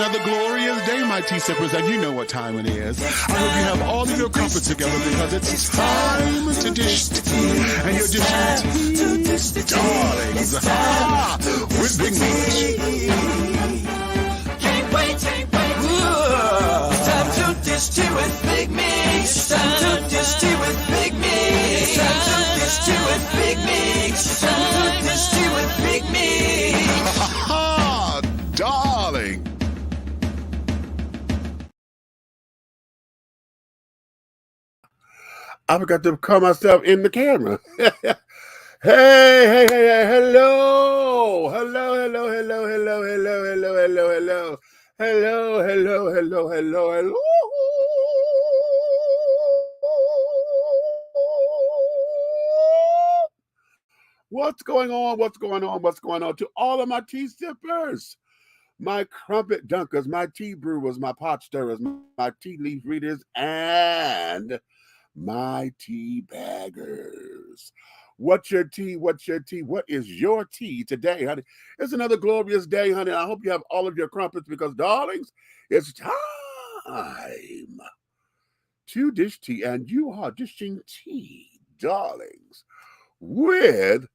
another glorious day, my tea sippers, and you know what time it is. I hope you have all of your comforts together because it's time to dish tea. And you're dishing tea, darlings, with Big Meech. Can't wait. It's time to dish tea with Big Meech. It's time to dish tea with Big Meech. It's time to dish tea with Big Meech. It's time to dish tea with Big Meech. Darling. I forgot to call myself in the camera. Hey, hello. Hello. What's going on to all of my tea sippers, my crumpet dunkers, my tea brewers, my pot stirrers, my tea leaf readers, and my tea baggers. What's your tea? What is your tea today, honey? It's another glorious day, honey. I hope you have all of your crumpets because, darlings, it's time to dish tea, and you are dishing tea, darlings, with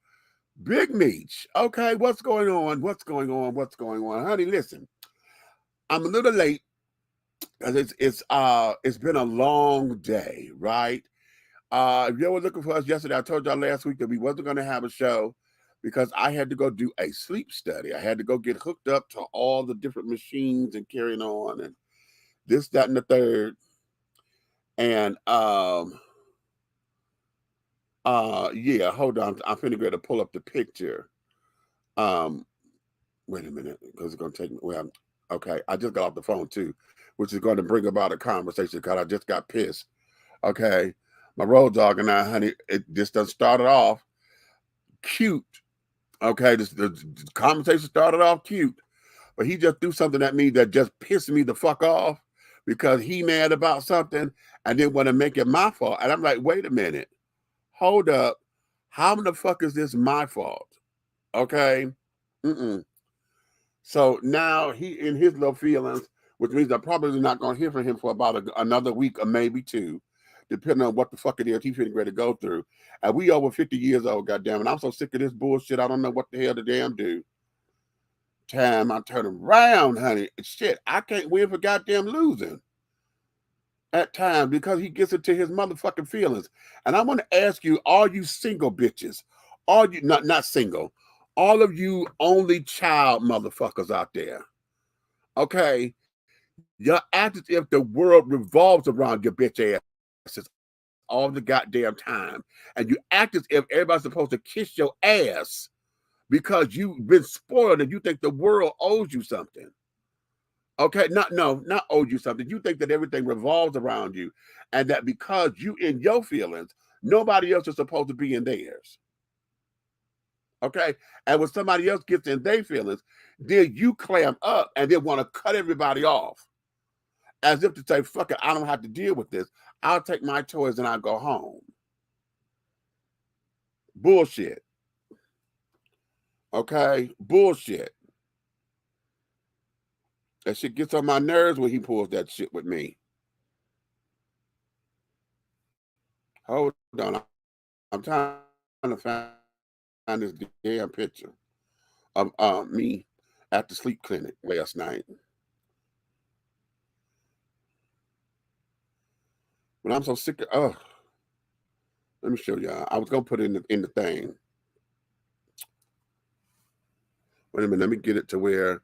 Big Meech. Okay, what's going on? Honey, listen, I'm a little late because it's been a long day, right? If you were looking for us yesterday, I told y'all last week that we wasn't going to have a show because I had to go do a sleep study. I had to go get hooked up to all the different machines and carrying on and this, that, and the third. And yeah, hold on. I'm finna go to pull up the picture. Wait a minute, because it's gonna take me. Well, okay, I just got off the phone too, which is going to bring about a conversation because I just got pissed. Okay, my road dog and I, honey, it just done started off cute. Okay, the conversation started off cute, but he just threw something at me that just pissed me the fuck off because he mad about something and didn't want to make it my fault. And I'm like, wait a minute, hold up, how the fuck is this my fault? Okay, So now he in his little feelings, which means I'm probably not going to hear from him for about another week or maybe two, depending on what the fuck it is he's ready to go through. And we over 50 years old, goddamn, and I'm so sick of this bullshit. I don't know what the hell the damn do. Time I turn around, honey. Shit, I can't win for goddamn losing at times because he gets into his motherfucking feelings. And I want to ask you, all you single bitches, all you not single, all of you only child motherfuckers out there, okay? You're acting as if the world revolves around your bitch asses all the goddamn time. And you act as if everybody's supposed to kiss your ass because you've been spoiled and you think the world owes you something. Okay, not owes you something. You think that everything revolves around you and that because you in your feelings, nobody else is supposed to be in theirs. Okay, and when somebody else gets in their feelings, then you clam up and then want to cut everybody off. As if to say, fuck it, I don't have to deal with this. I'll take my toys and I'll go home. Bullshit. Okay? Bullshit. That shit gets on my nerves when he pulls that shit with me. Hold on. I'm trying to find this damn picture of me at the sleep clinic last night. But I'm so sick of, let me show y'all. I was gonna put it in the thing. Wait a minute, let me get it to where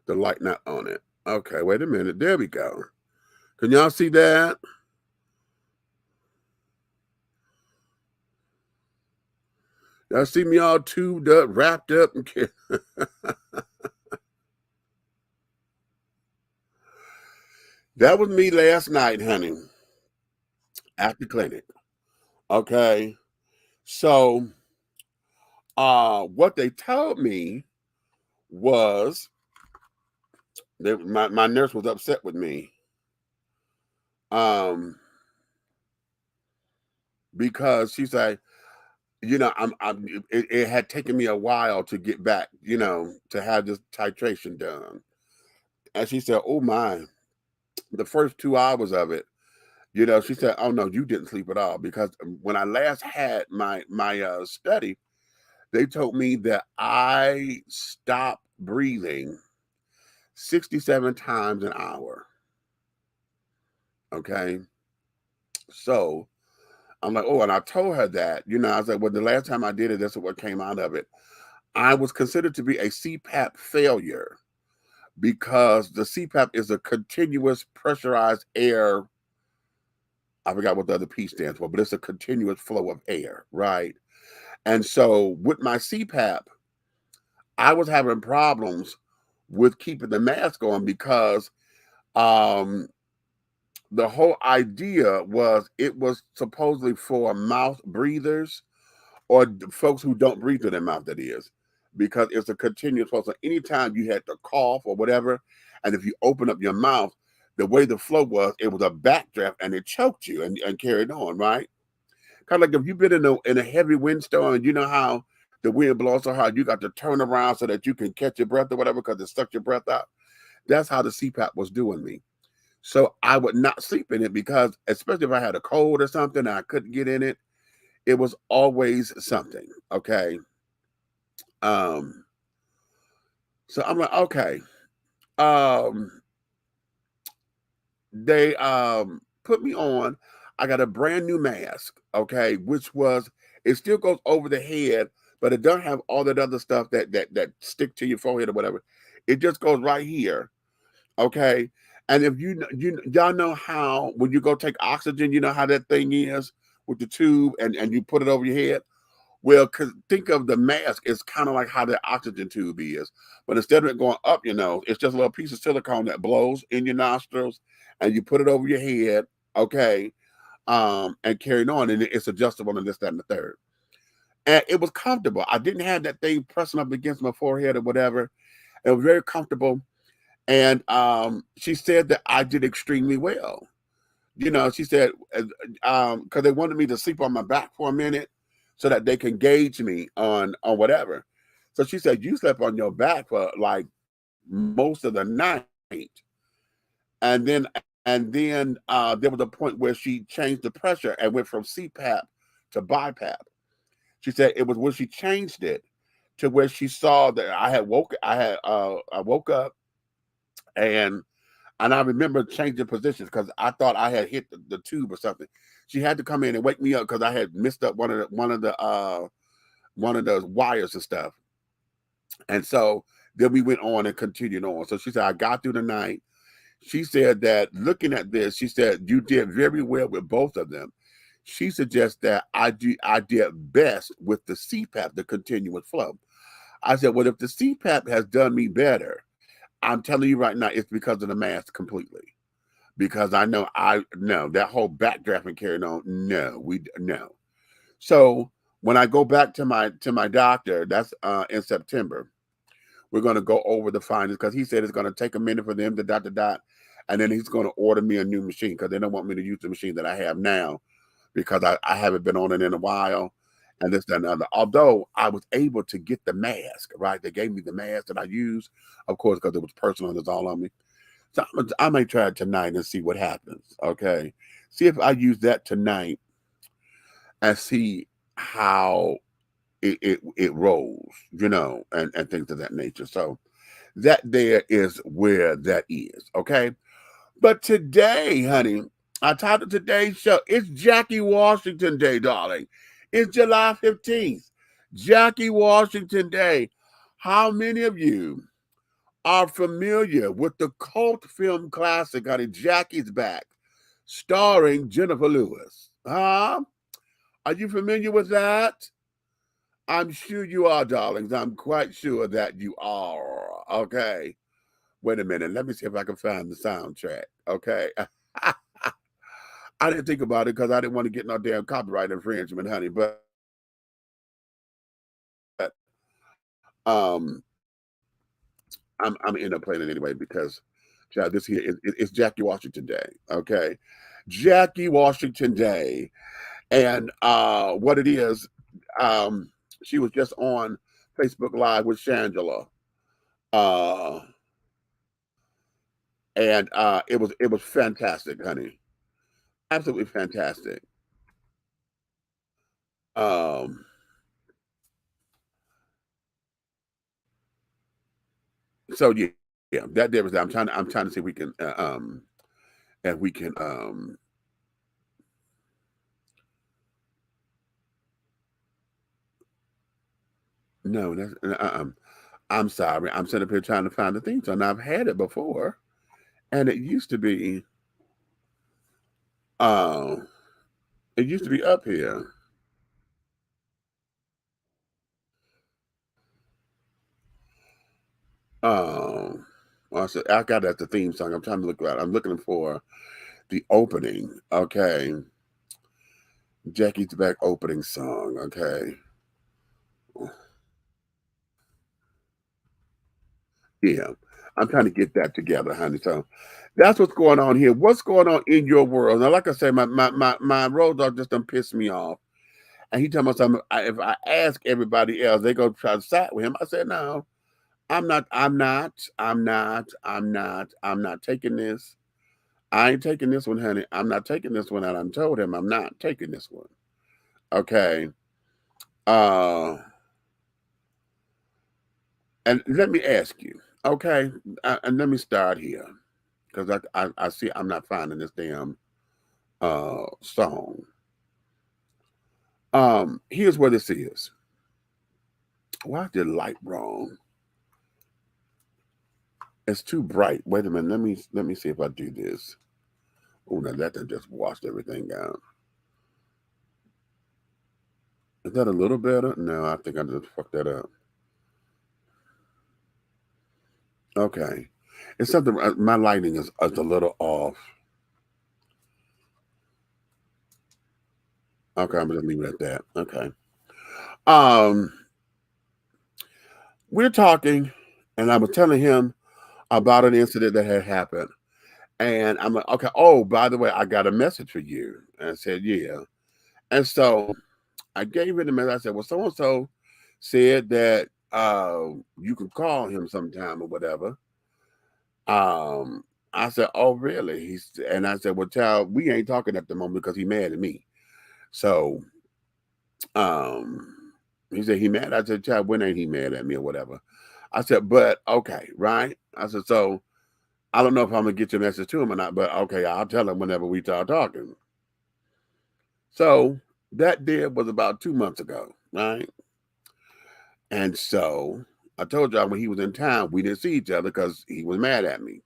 the light not on it. Okay, wait a minute. There we go. Can y'all see that? Y'all see me all tubed up, wrapped up, and that was me last night, honey, at the clinic. Okay, so what they told me was that my nurse was upset with me because she said, you know, it had taken me a while to get back, you know, to have this titration done. And she said, "Oh my, the first 2 hours of it, she said, oh no, you didn't sleep at all because when I last had my study, they told me that I stopped breathing 67 times an hour. Okay, so I'm like, oh, and I told her that, I was like, well, the last time I did it, that's what came out of it. I was considered to be a CPAP failure because the CPAP is a continuous pressurized air. I forgot what the other P stands for, but it's a continuous flow of air, right? And so with my CPAP, I was having problems with keeping the mask on because um, the whole idea was it was supposedly for mouth breathers or folks who don't breathe through their mouth, that is, because it's a continuous flow. So anytime you had to cough or whatever, and if you open up your mouth, the way the flow was, it was a backdraft and it choked you and carried on, right? Kind of like if you've been in a heavy windstorm and you know how the wind blows so hard, you got to turn around so that you can catch your breath or whatever because it sucked your breath out. That's how the CPAP was doing me. So I would not sleep in it because, especially if I had a cold or something and I couldn't get in it, it was always something. Okay. Um, so I'm like, okay. Um, they put me on. I got a brand new mask, okay, which was it still goes over the head, but it doesn't have all that other stuff that stick to your forehead or whatever. It just goes right here, okay. And if y'all know how when you go take oxygen, you know how that thing is with the tube and you put it over your head. Well, cause think of the mask, it's kind of like how the oxygen tube is. But instead of it going up your nose, it's just a little piece of silicone that blows in your nostrils and you put it over your head, okay, and carry on. And it's adjustable and this, that, and the third. And it was comfortable. I didn't have that thing pressing up against my forehead or whatever. It was very comfortable. And she said that I did extremely well. She said, because they wanted me to sleep on my back for a minute so that they can gauge me on whatever. So she said, you slept on your back for like most of the night. And then there was a point where she changed the pressure and went from CPAP to BiPAP. She said it was when she changed it to where she saw that I woke up and I remember changing positions because I thought I had hit the tube or something. She had to come in and wake me up because I had missed up one of the wires and stuff. And so then we went on and continued on. So she said I got through the night. She said that looking at this, she said you did very well with both of them. She suggests that I did best with the CPAP, the continuous flow. I said, well, if the CPAP has done me better, I'm telling you right now, it's because of the mask completely. Because I know that whole backdraft and carrying on. No. So when I go back to my doctor, that's in September, we're going to go over the findings because he said it's going to take a minute for them to dot, and then he's going to order me a new machine because they don't want me to use the machine that I have now because I haven't been on it in a while. And this, that, and other. Although I was able to get the mask, right? They gave me the mask that I use, of course, because it was personal and it's all on me. So I may try it tonight and see what happens. Okay. See if I use that tonight and see how it rolls, and things of that nature. So that there is where that is. Okay. But today, honey, I titled today's show, it's Jackie Washington Day, darling. It's July 15th. Jackie Washington Day. How many of you are familiar with the cult film classic, honey, Jackie's Back, starring Jennifer Lewis? Huh? Are you familiar with that? I'm sure you are, darlings. I'm quite sure that you are. Okay. Wait a minute. Let me see if I can find the soundtrack. Okay. I didn't think about it because I didn't want to get no damn copyright infringement, honey. But um, I'm end up playing it anyway because, child, this here is Jackie Washington Day. Okay, Jackie Washington Day, and what it is, she was just on Facebook Live with Shangela. Uh, And it was fantastic, honey. Absolutely fantastic. Um, so yeah, that there was. I'm trying to see if we can if we can no, that's I'm sorry. I'm sitting up here trying to find the theme song. Now, I've had it before, and uh it used to be up here. Um, I said I got it as the theme song. I'm trying to look at. I'm looking for the opening. Okay, Jackie's Back opening song. Okay, yeah, I'm trying to get that together, honey. So that's what's going on here. What's going on in your world? Now, like I said, my road dog just done pissed me off. And he told me something. If I ask everybody else, they go try to side with him. I said, no, I'm not taking this. I ain't taking this one, honey. I'm not taking this one. And I told him I'm not taking this one. Okay. Uh, and let me ask you, okay, and let me start here because I see I'm not finding this damn song. Here's what this is. Why is the light wrong? It's too bright. Wait a minute. Let me see if I do this. Oh, now that done just washed everything out. Is that a little better? No, I think I just fucked that up. Okay. It's something, my lighting is a little off. Okay, I'm gonna leave it at that. Okay. Um, we're talking, and I was telling him about an incident that had happened. And I'm like, okay, oh, by the way, I got a message for you. And I said, yeah. And so I gave it a message. I said, well, so and so said that you could call him sometime or whatever. Um, I said, "Oh, really?" And I said, "Well, child, we ain't talking at the moment because he mad at me." So, um, he said he mad. I said, "Child, when ain't he mad at me or whatever?" I said, "But okay, right?" I said, "So I don't know if I'm gonna get your message to him or not, but okay, I'll tell him whenever we start talking." So that did was about 2 months ago, right? And so I told y'all when he was in town, we didn't see each other because he was mad at me.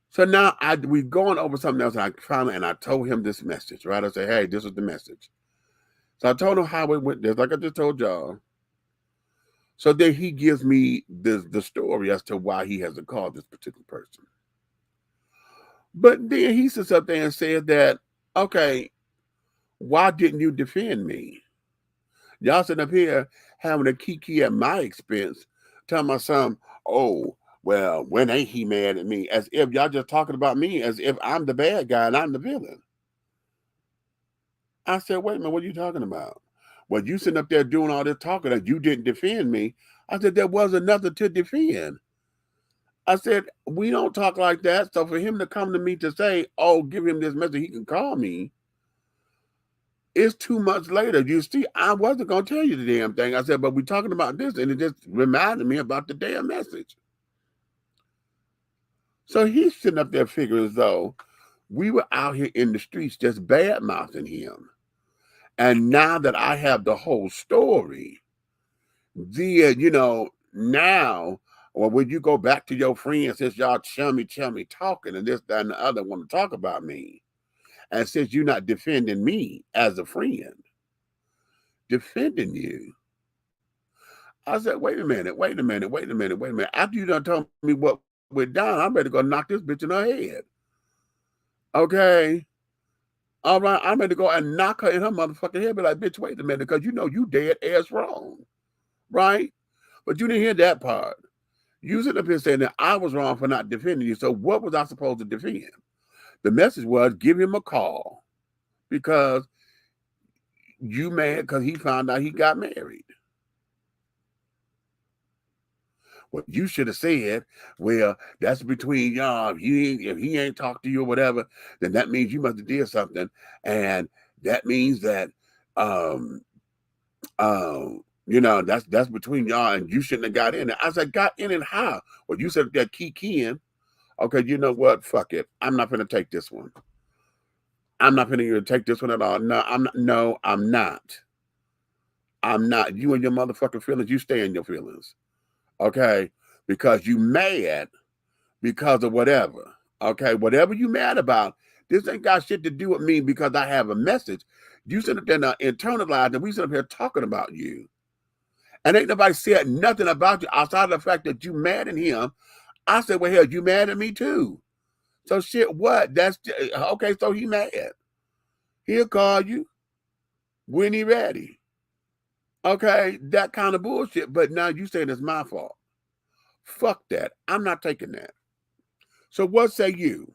So now we going over something else, and I told him this message, right? I said, hey, this is the message. So I told him how it went, just like I just told y'all. So then he gives me the story as to why he hasn't called this particular person. But then he sits up there and said that, okay, why didn't you defend me? Y'all sitting up here having a kiki at my expense, telling my son, oh, well, when ain't he mad at me? As if y'all just talking about me as if I'm the bad guy and I'm the villain. I said, wait a minute, what are you talking about? Well, you sitting up there doing all this talking that you didn't defend me. I said, there wasn't nothing to defend. I said, we don't talk like that. So for him to come to me to say, oh, give him this message, he can call me. It's 2 months later. You see, I wasn't going to tell you the damn thing. I said, but we're talking about this. And it just reminded me about the damn message. So he's sitting up there figuring as though we were out here in the streets just bad mouthing him. And now that I have the whole story, now, or when you go back to your friends, since y'all chummy talking and this, that, and the other want to talk about me, and since you're not defending me as a friend, defending you, I said, wait a minute, wait a minute, wait a minute, wait a minute. After you done told me what went down, I'm ready to go knock this bitch in her head. Okay. All right, I'm ready to go and knock her in her motherfucking head. Be like, bitch, wait a minute, because you know you dead ass wrong. Right? But you didn't hear that part. You sit up here saying that I was wrong for not defending you. So what was I supposed to defend? The message was give him a call because you mad because he found out he got married. Well, you should have said, well, that's between y'all. If he ain't talked to you or whatever, then that means you must have did something. And that means that um that's between y'all and you shouldn't have got in it. I said, got in it how? Well, you said that key in. Okay, you know what? Fuck it. I'm not gonna take this one. I'm not gonna take this one at all. No, I'm not. No, I'm not. I'm not. You and your motherfucking feelings, you stay in your feelings. Okay? Because you mad because of whatever. Okay, whatever you mad about, this ain't got shit to do with me because I have a message. You sit up there and internalize, and we sit up here talking about you. And ain't nobody said nothing about you outside of the fact that you mad at him. I said, well, hell, you mad at me too. So shit, what? That's okay, so he mad. He'll call you when he ready. Okay, that kind of bullshit. But now you saying it's my fault. Fuck that. I'm not taking that. So what say you?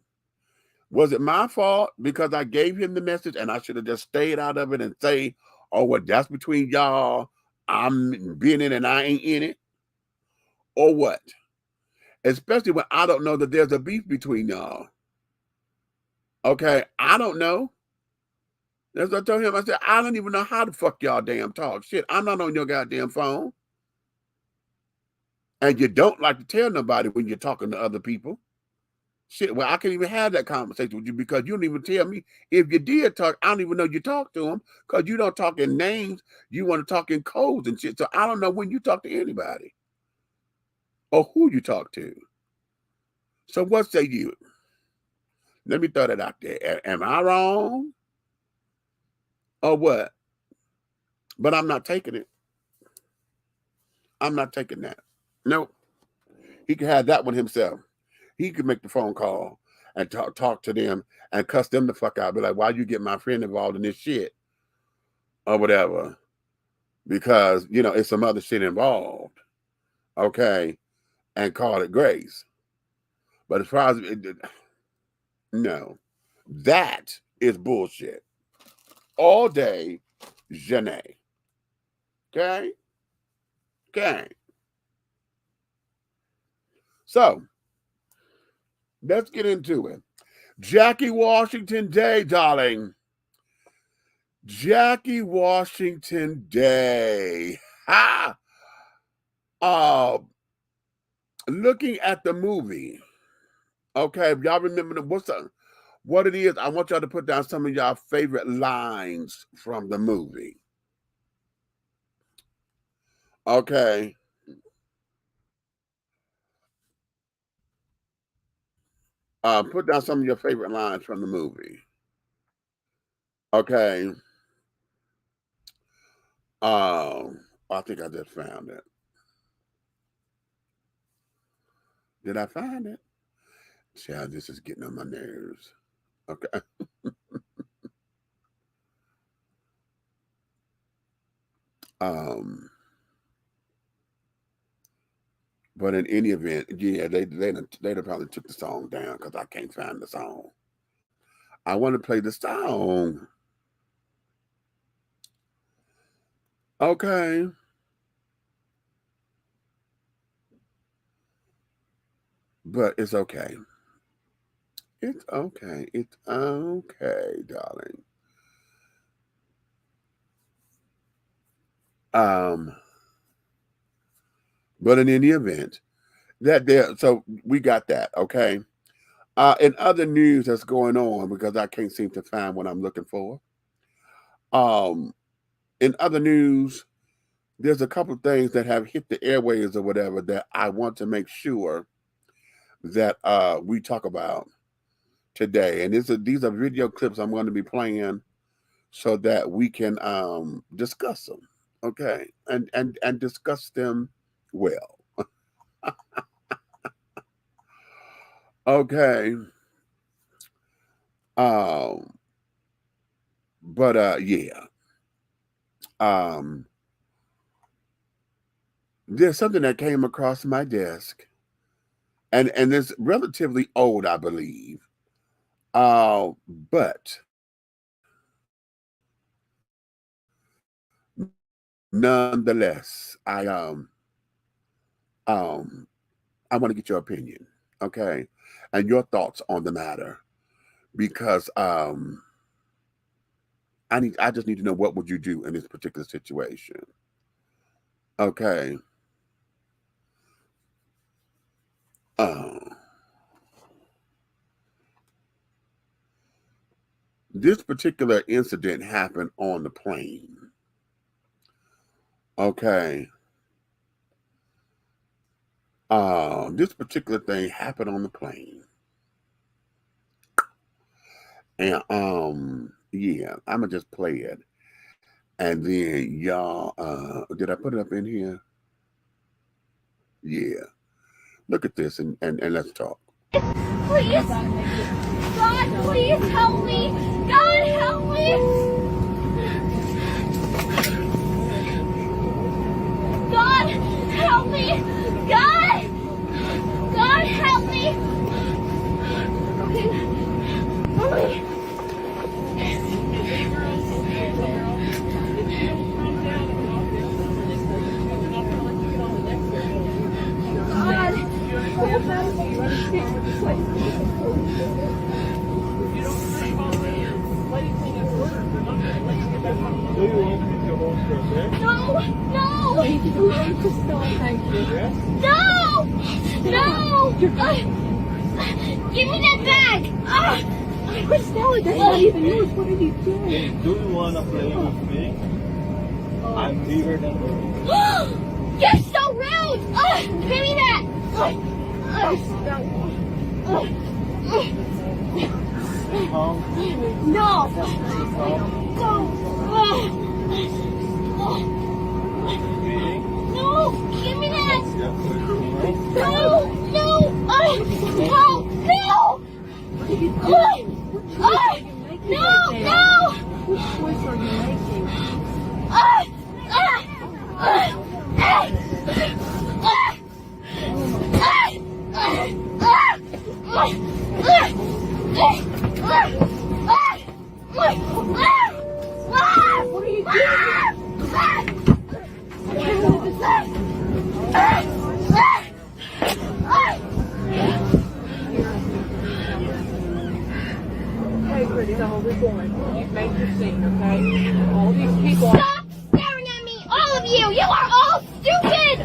Was it my fault because I gave him the message and I should have just stayed out of it and say, oh, well, that's between y'all. I'm being in it and I ain't in it? Or what? Especially when I don't know that there's a beef between y'all. Okay, I don't know. That's what I told him. I said, I don't even know how the fuck y'all damn talk. Shit, I'm not on your goddamn phone. And you don't like to tell nobody when you're talking to other people. Shit, well, I can't even have that conversation with you because you don't even tell me. If you did talk, I don't even know you talk to them because you don't talk in names. You want to talk in codes and shit. So I don't know when you talk to anybody or who you talk to. So what say you? Let me throw that out there. Am I wrong? Or what? But I'm not taking it. I'm not taking that. Nope. He can have that one himself. He could make the phone call and talk to them and cuss them the fuck out. Be like, why you get my friend involved in this shit? Or whatever. Because, it's some other shit involved. Okay. And call it grace. But as far as no. That is bullshit. All day, Janae. Okay? Okay. So, let's get into it. Jackie Washington Day, darling. Jackie Washington Day. Ha! Looking at the movie. Okay, if y'all remember what it is, I want y'all to put down some of y'all favorite lines from the movie. Okay. Put down some of your favorite lines from the movie. Okay. I think I just found it. Did I find it? Child, this is getting on my nerves. Okay. But in any event, yeah, they probably took the song down because I can't find the song. I want to play the song. Okay. But it's okay. It's okay. It's okay, darling. But in any event, so we got that, okay. In other news that's going on, because I can't seem to find what I'm looking for. In other news, there's a couple of things that have hit the airwaves or whatever that I want to make sure that we talk about today. And these are video clips I'm going to be playing so that we can discuss them, okay, and discuss them well. Okay. But yeah. There's something that came across my desk, and it's relatively old, I believe. But nonetheless, I I want to get your opinion, okay, and your thoughts on the matter, because I just need to know, what would you do in this particular situation? Okay. Uh, this particular incident happened on the plane. Okay. This particular thing happened on the plane. And yeah, I'ma just play it. And then y'all, did I put it up in here? Yeah. Look at this, and let's talk. Please, God, please help me. God, help me. God, help me. God, help me. Okay. No! Give me that bag! Stella, that's not even yours. What are you doing? Do you want to play with me? I'm bigger than you. You're so rude! Give me that! No! No! Give me that! No! No! No! No! No! Which choice are you making? What are you Hey, Crystal, we're going. You've made your scene, okay? All these people. Stop staring at me, all of you! You are all stupid!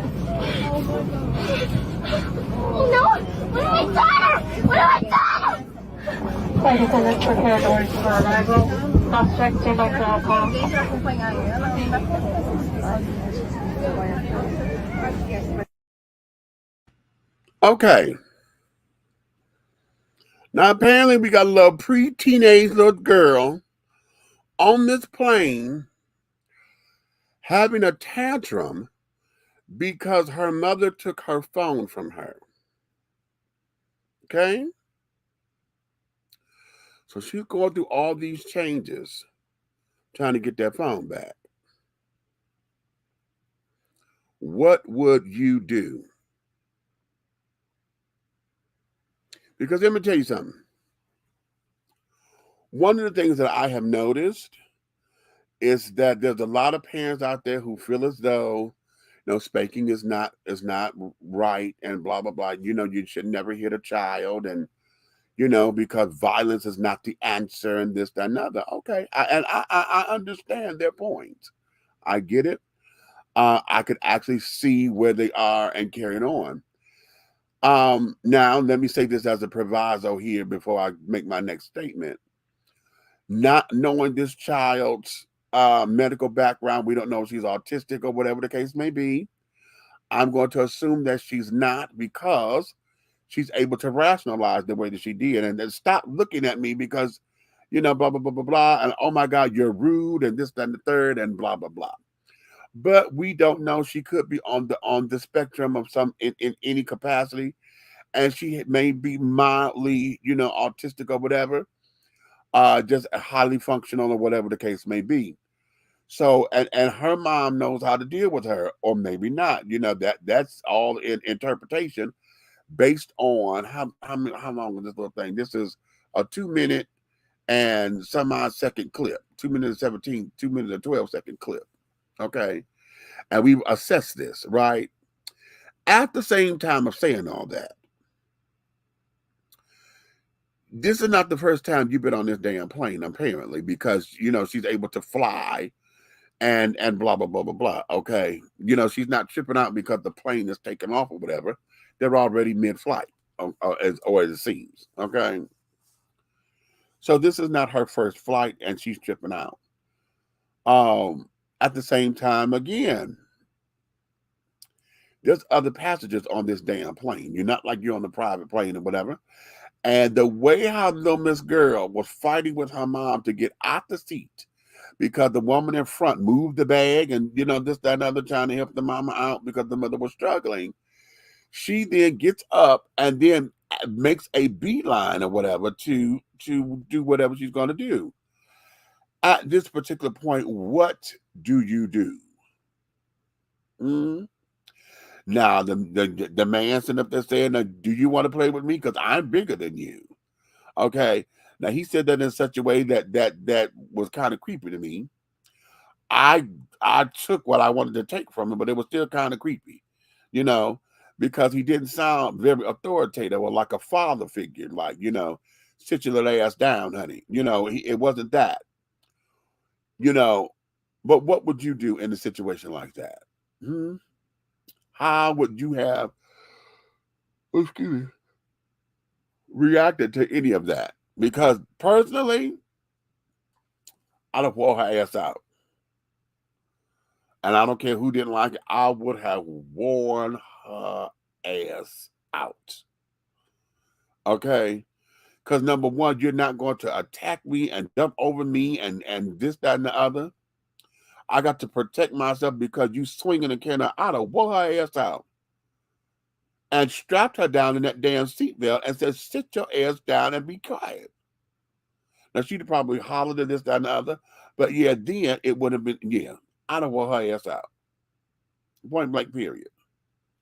Oh no! What have I done? What have I done? Flight attendants prepare doors for arrival. Suspect stand by for all calls. Okay. Now apparently we got a little pre-teenage little girl on this plane having a tantrum because her mother took her phone from her. Okay? So she's going through all these changes trying to get that phone back. What would you do? Because let me tell you something. One of the things that I have noticed is that there's a lot of parents out there who feel as though, spanking is not right and blah, blah, blah. You should never hit a child, and, because violence is not the answer and this, that, and other. Okay. I understand their point. I get it. I could actually see where they are and carrying on. Now, let me say this as a proviso here before I make my next statement. Not knowing this child's medical background, we don't know if she's autistic or whatever the case may be. I'm going to assume that she's not, because she's able to rationalize the way that she did. And then stop looking at me because, blah, blah, blah, blah, blah. And oh my God, you're rude and this, that, and the third, and blah, blah, blah. But we don't know. She could be on the spectrum of some in any capacity, and she may be mildly, autistic or whatever, just highly functional or whatever the case may be. So, and her mom knows how to deal with her, or maybe not. That's all in interpretation based on how long is this little thing? This is a 2-minute and some odd second clip, 2 minutes and 17, 2 minutes and 12 second clip. Okay. And we've assessed this, right? At the same time of saying all that, this is not the first time you've been on this damn plane, apparently, because, you know, she's able to fly and blah, blah, blah, blah, blah. Okay. You know, she's not tripping out because the plane is taking off or whatever. They're already mid-flight, or as it seems. Okay. So this is not her first flight and she's tripping out. At the same time, again, there's other passengers on this damn plane. You're not like you're on the private plane or whatever. And the way how little Miss Girl was fighting with her mom to get out the seat because the woman in front moved the bag and, you know, this, that, and other, trying to help the mama out because the mother was struggling. She then gets up and then makes a beeline or whatever to do whatever she's going to do. At this particular point, what do you do? Now, the man sitting up there saying, now, do you want to play with me? Because I'm bigger than you. Okay. Now, he said that in such a way that was kind of creepy to me. I took what I wanted to take from him, but it was still kind of creepy, you know, because he didn't sound very authoritative or like a father figure, like, you know, sit your little ass down, honey. You know, it wasn't that, you know. But what would you do in a situation like that? How would you have, reacted to any of that? Because personally, I'd have wore her ass out. And I don't care who didn't like it, I would have worn her ass out. Okay? Because number one, you're not going to attack me and jump over me and this, that, and the other. I got to protect myself because you swinging a can. I'd have wore her ass out and strapped her down in that damn seatbelt and said, sit your ass down and be quiet. Now, she'd have probably hollered at this, that, and the other. But yeah, then it would have been, yeah, I'd have wore her ass out. Point blank, period.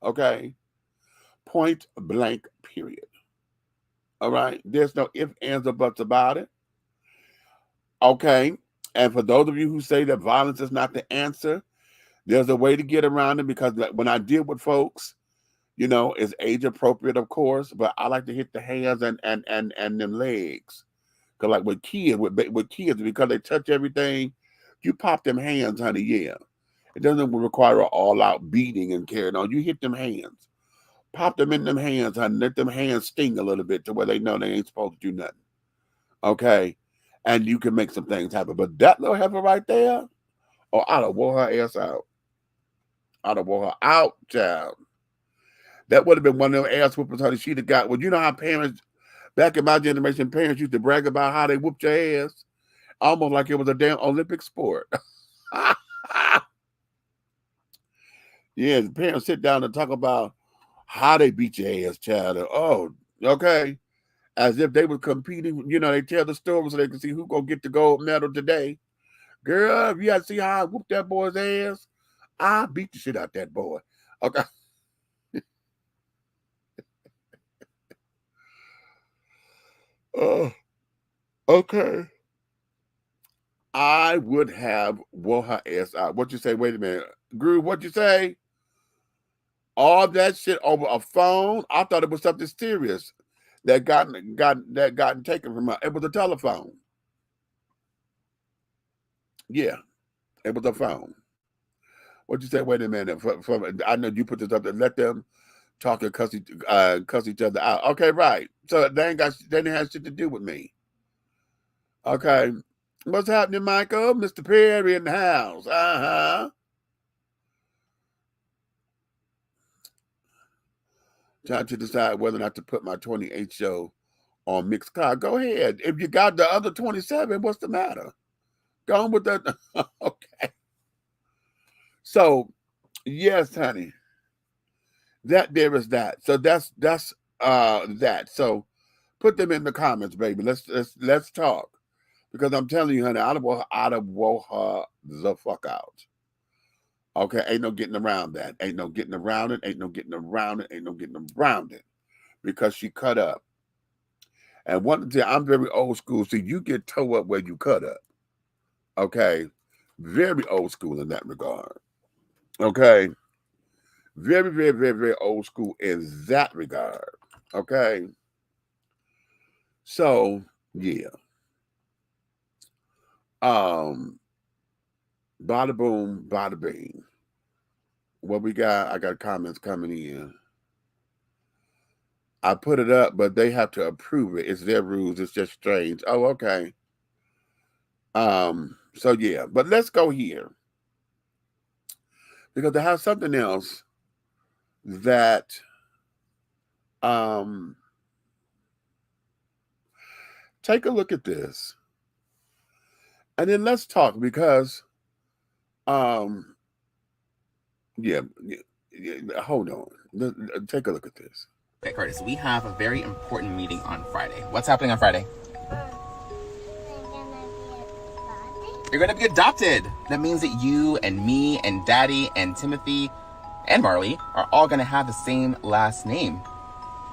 Okay? Point blank, period. All right? There's no ifs, ands, or buts about it. Okay? And for those of you who say that violence is not the answer, there's a way to get around it, because when I deal with folks, you know, it's age appropriate, of course, but I like to hit the hands and them legs. Because like with kids, because they touch everything, you pop them hands, honey, yeah. It doesn't require an all-out beating and carrying on. You hit them hands. Pop them in them hands, honey. Let them hands sting a little bit to where they know they ain't supposed to do nothing. Okay? And you can make some things happen. But that little heifer right there, oh, I'd have wore her ass out. I'd have wore her out, child. That would have been one of them ass whoopers, honey, she'd have got. Well, you know how parents, back in my generation, parents used to brag about how they whooped your ass? Almost like it was a damn Olympic sport. Yeah, the parents sit down and talk about how they beat your ass, child. Oh, okay. As if they were competing, you know, they tell the story so they can see who gonna get the gold medal today. Girl, if you got to see how I whooped that boy's ass, I beat the shit out that boy. Okay. Okay. I would have wore her ass out. What you say? Wait a minute. Groove, what you say? All that shit over a phone? I thought it was something serious that gotten taken from her. It was a telephone. Yeah, it was a phone. What you say? Wait a minute. I know you put this up there. Let them talk and cuss each other out. Okay, right. So they didn't have shit to do with me. Okay. What's happening, Michael? Mr. Perry in the house. Trying to decide whether or not to put my 28 show on mixed car. Go ahead. If you got the other 27, what's the matter? Go on with that. Okay. So, yes, honey. That there is that. So that's that. So put them in the comments, baby. Let's talk. Because I'm telling you, honey, I'd have wore her the fuck out. Okay, ain't no getting around that. Ain't no getting around it. Ain't no getting around it. Ain't no getting around it. Because she cut up. And one thing, I'm very old school. See, you get toe up where you cut up. Okay? Very old school in that regard. Okay? Very, very, very, very old school in that regard. Okay. So yeah. Bada boom, bada bing. What we got? I got comments coming in. I put it up, but they have to approve it. It's their rules. It's just strange. Oh, okay. So yeah, but let's go here. Because I have something else that take a look at this. And then let's talk because yeah, hold on. Take a look at this. Okay, Curtis, we have a very important meeting on Friday. What's happening on Friday? You're going to be adopted. That means that you and me and Daddy and Timothy and Marley are all going to have the same last name.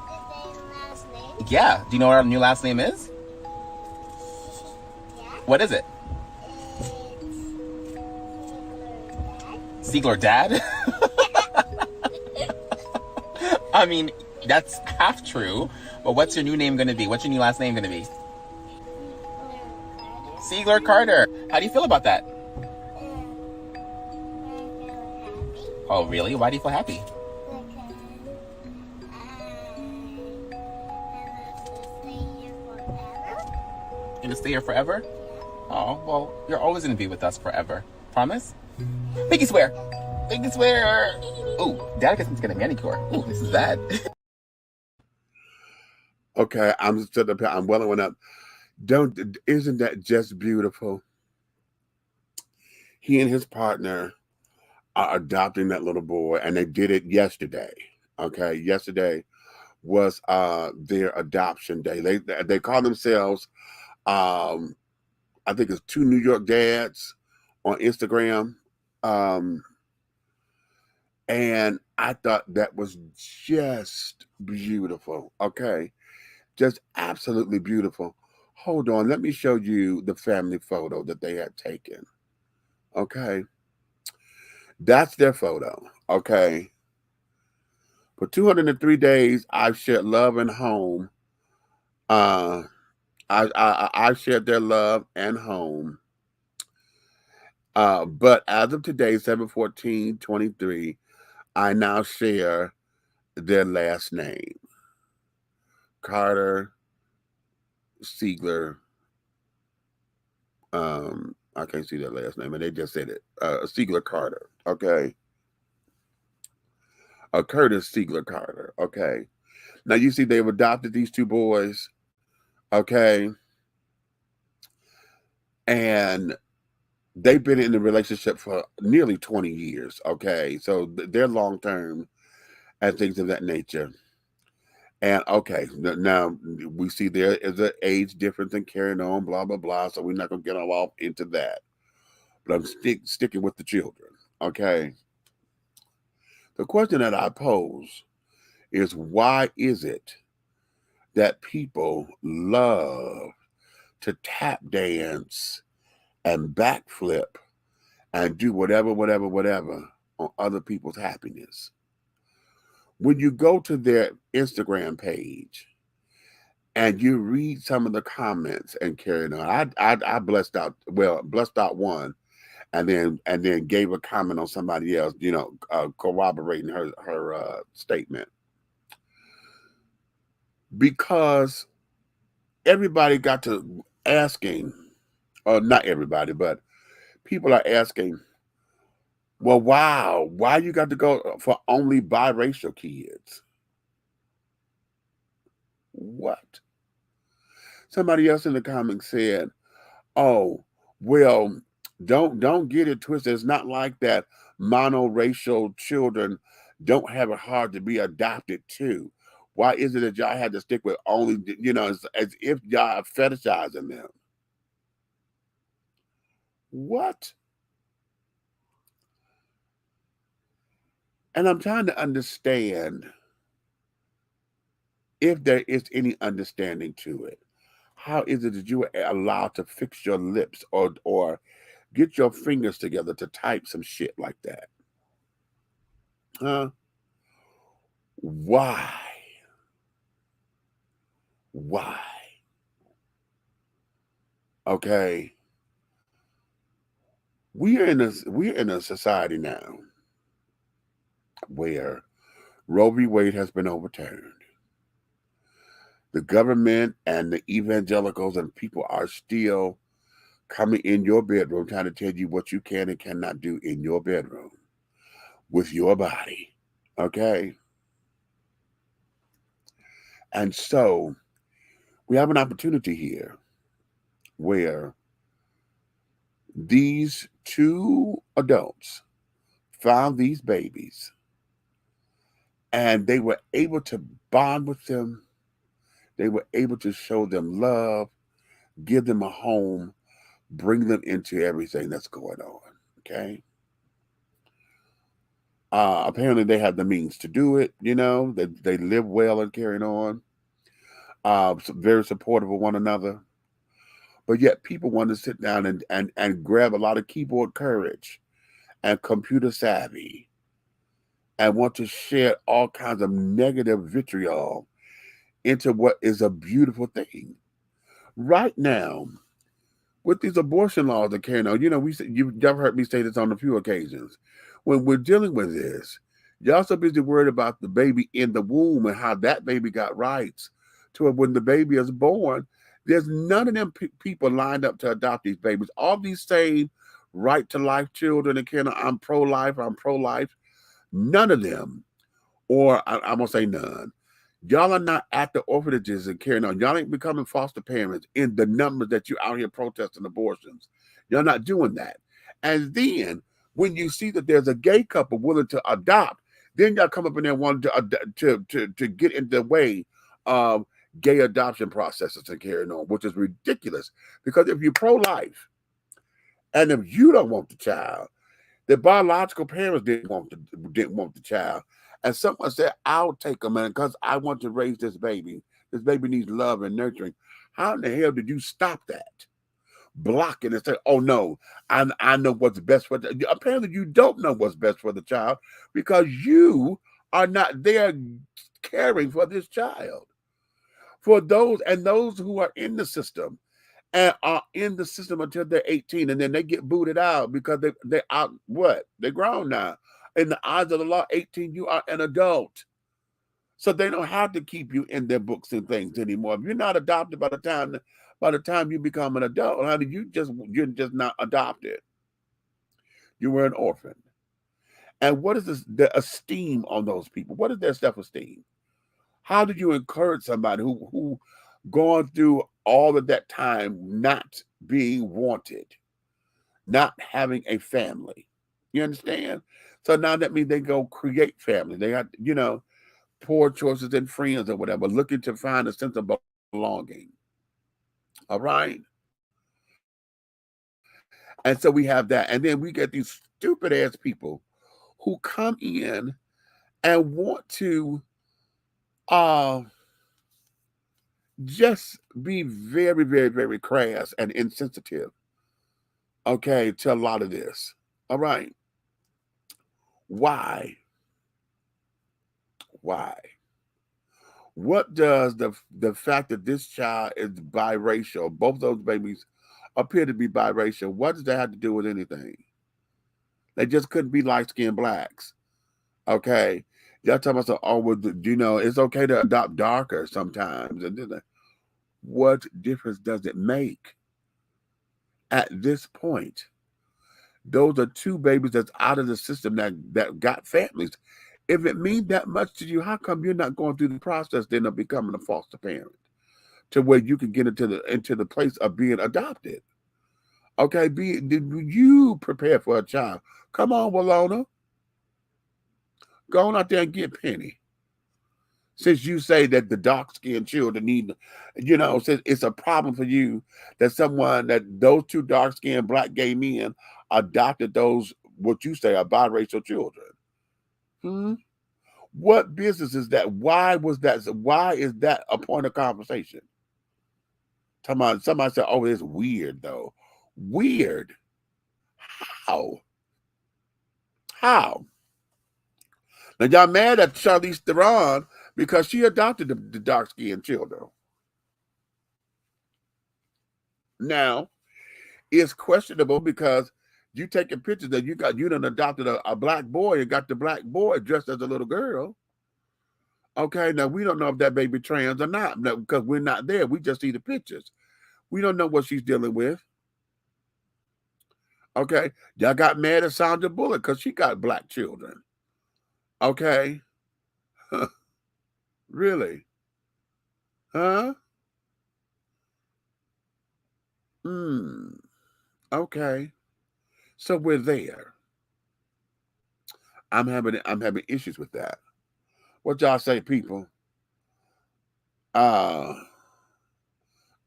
The same last name? Yeah. Do you know what our new last name is? Yeah. What is it? Siegler Dad? I mean, that's half true, but what's your new name going to be? What's your new last name going to be? Siegler Carter. How do you feel about that? Oh, really? Why do you feel happy? You're going to stay here forever? Oh, well, you're always going to be with us forever. Promise? Pinky swear. Pinky swear. Oh, Dad gets to get a manicure. Oh, this is bad. Okay, I'm stood up here. I'm welling up. Isn't that just beautiful? He and his partner are adopting that little boy, and they did it yesterday. Okay, yesterday was their adoption day. They call themselves, I think it's 2 New York dads on Instagram. And I thought that was just beautiful. Okay. Just absolutely beautiful. Hold on. Let me show you the family photo that they had taken. Okay. That's their photo. Okay. For 203 days, I've shared love and home. I shared their love and home. But as of today, 7/14/23, I now share their last name. Carter Siegler. I can't see their last name, and they just said it. Siegler Carter. Okay. Curtis Siegler Carter. Okay. Now you see they've adopted these 2 boys. Okay. And they've been in a relationship for nearly 20 years. Okay. So they're long term and things of that nature. And okay, now we see there is an age difference and carrying on, blah, blah, blah. So we're not going to get all off into that. But I'm sticking with the children. Okay. The question that I pose is, why is it that people love to tap dance and backflip and do whatever on other people's happiness? When you go to their Instagram page and you read some of the comments and carry on, I blessed out one, and then gave a comment on somebody else, corroborating her statement, because everybody got to asking, or not everybody, but people are asking, well, wow, why you got to go for only biracial kids? What? Somebody else in the comments said, oh, well, don't get it twisted. It's not like that monoracial children don't have it hard to be adopted too. Why is it that y'all had to stick with only, as if y'all are fetishizing them? What? And I'm trying to understand if there is any understanding to it. How is it that you are allowed to fix your lips or get your fingers together to type some shit like that? Huh? Why? Why? Okay. We're in a society now where Roe v. Wade has been overturned. The government and the evangelicals and people are still coming in your bedroom trying to tell you what you can and cannot do in your bedroom with your body. Okay? And so we have an opportunity here where these two adults found these babies and they were able to bond with them. They were able to show them love, give them a home, bring them into everything that's going on. Okay. Apparently they have the means to do it, they live well and carrying on. Very supportive of one another. But yet people want to sit down and grab a lot of keyboard courage and computer savvy and want to share all kinds of negative vitriol into what is a beautiful thing. Right now, with these abortion laws that carry on, you've heard me say this on a few occasions. When we're dealing with this, y'all so busy worried about the baby in the womb and how that baby got rights to it when the baby is born. There's none of them people lined up to adopt these babies. All these same right to life children and I'm pro-life. None of them, or I'm gonna say none. Y'all are not at the orphanages and carrying on. Y'all ain't becoming foster parents in the numbers that you're out here protesting abortions. You're not doing that. And then when you see that there's a gay couple willing to adopt, then y'all come up in there wanting to get in the way of gay adoption processes and carrying on, which is ridiculous. Because if you're pro-life and if you don't want the child, the biological parents didn't want the child, and someone said, "I'll take them, man, because I want to raise this baby. This baby needs love and nurturing." How in the hell did you stop that? Block it and say, "Oh no, I know what's best for the." Apparently, you don't know what's best for the child because you are not there caring for this child. For those who are in the system and are in the system until they're 18, and then they get booted out because they're out. What? They're grown now. In the eyes of the law, 18, you are an adult. So they don't have to keep you in their books and things anymore. If you're not adopted by the time you become an adult, honey, you're just not adopted. You were an orphan. And what is the esteem on those people? What is their self-esteem? How did you encourage somebody who gone through all of that time not being wanted, not having a family? You understand? So now that means they go create family. They got, poor choices and friends or whatever, looking to find a sense of belonging. All right? And so we have that. And then we get these stupid ass people who come in and want to just be very, very, very crass and insensitive, okay, to a lot of this. All right. Why? Why? What does the fact that this child is biracial, both those babies appear to be biracial, what does that have to do with anything? They just couldn't be light-skinned blacks. Okay. Y'all talking about, it's okay to adopt darker sometimes. What difference does it make? At this point, those are two babies that's out of the system that got families. If it means that much to you, how come you're not going through the process then of becoming a foster parent to where you can get into the place of being adopted? Okay, you prepare for a child. Come on, Walona. Go on out there and get Penny. Since you say that the dark-skinned children need, since it's a problem for you that those two dark-skinned black gay men adopted those, what you say, are biracial children. What business is that? Why is that a point of conversation? Somebody said, "Oh, it's weird though." Weird? How? Now y'all mad at Charlize Theron because she adopted the dark-skinned children. Now, it's questionable because you taking pictures that you done adopted a black boy and got the black boy dressed as a little girl. Okay, now we don't know if that baby trans or not because we're not there. We just see the pictures. We don't know what she's dealing with. Okay, y'all got mad at Sandra Bullock because she got black children. Okay, really? Huh? Okay. So we're there. I'm having issues with that. What y'all say, people?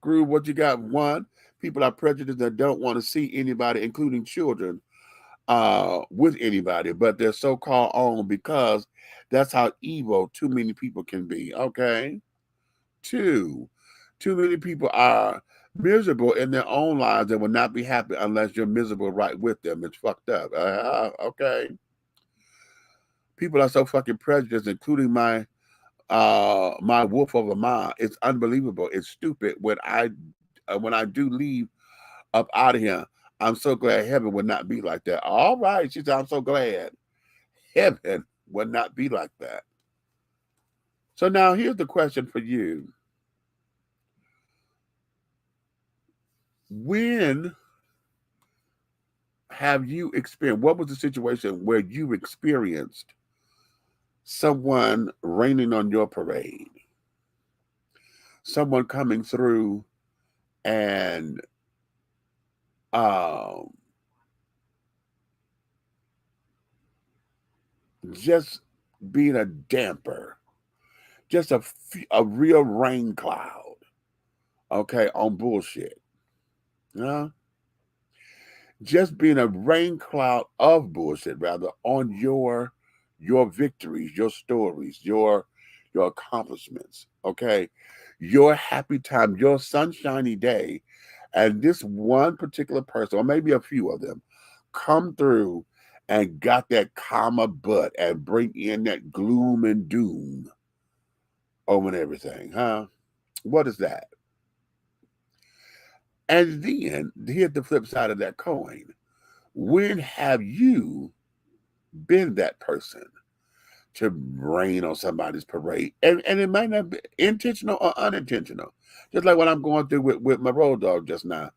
Groove, what you got? One, people are prejudiced that don't want to see anybody, including children, with anybody, but they're so-called on because that's how evil too many people can be. Okay. Two, too many people are miserable in their own lives and will not be happy unless you're miserable right with them. It's fucked up. Okay. People are so fucking prejudiced, including my wolf of a ma. It's unbelievable. It's stupid. When I do leave up out of here, I'm so glad heaven would not be like that. All right, she said, I'm so glad heaven would not be like that. So now here's the question for you. When have you experienced, what was the situation where you experienced someone raining on your parade? Someone coming through and just being a damper, just a real rain cloud, okay, on bullshit. Just being a rain cloud of bullshit, rather, on your victories, your stories, your accomplishments, okay, your happy time, your sunshiny day, and this one particular person, or maybe a few of them, come through and got that karma butt and bring in that gloom and doom over everything, huh? What is that? And then here's the flip side of that coin. When have you been that person to rain on somebody's parade? And it might not be intentional or unintentional. Just like what I'm going through with my road dog just now.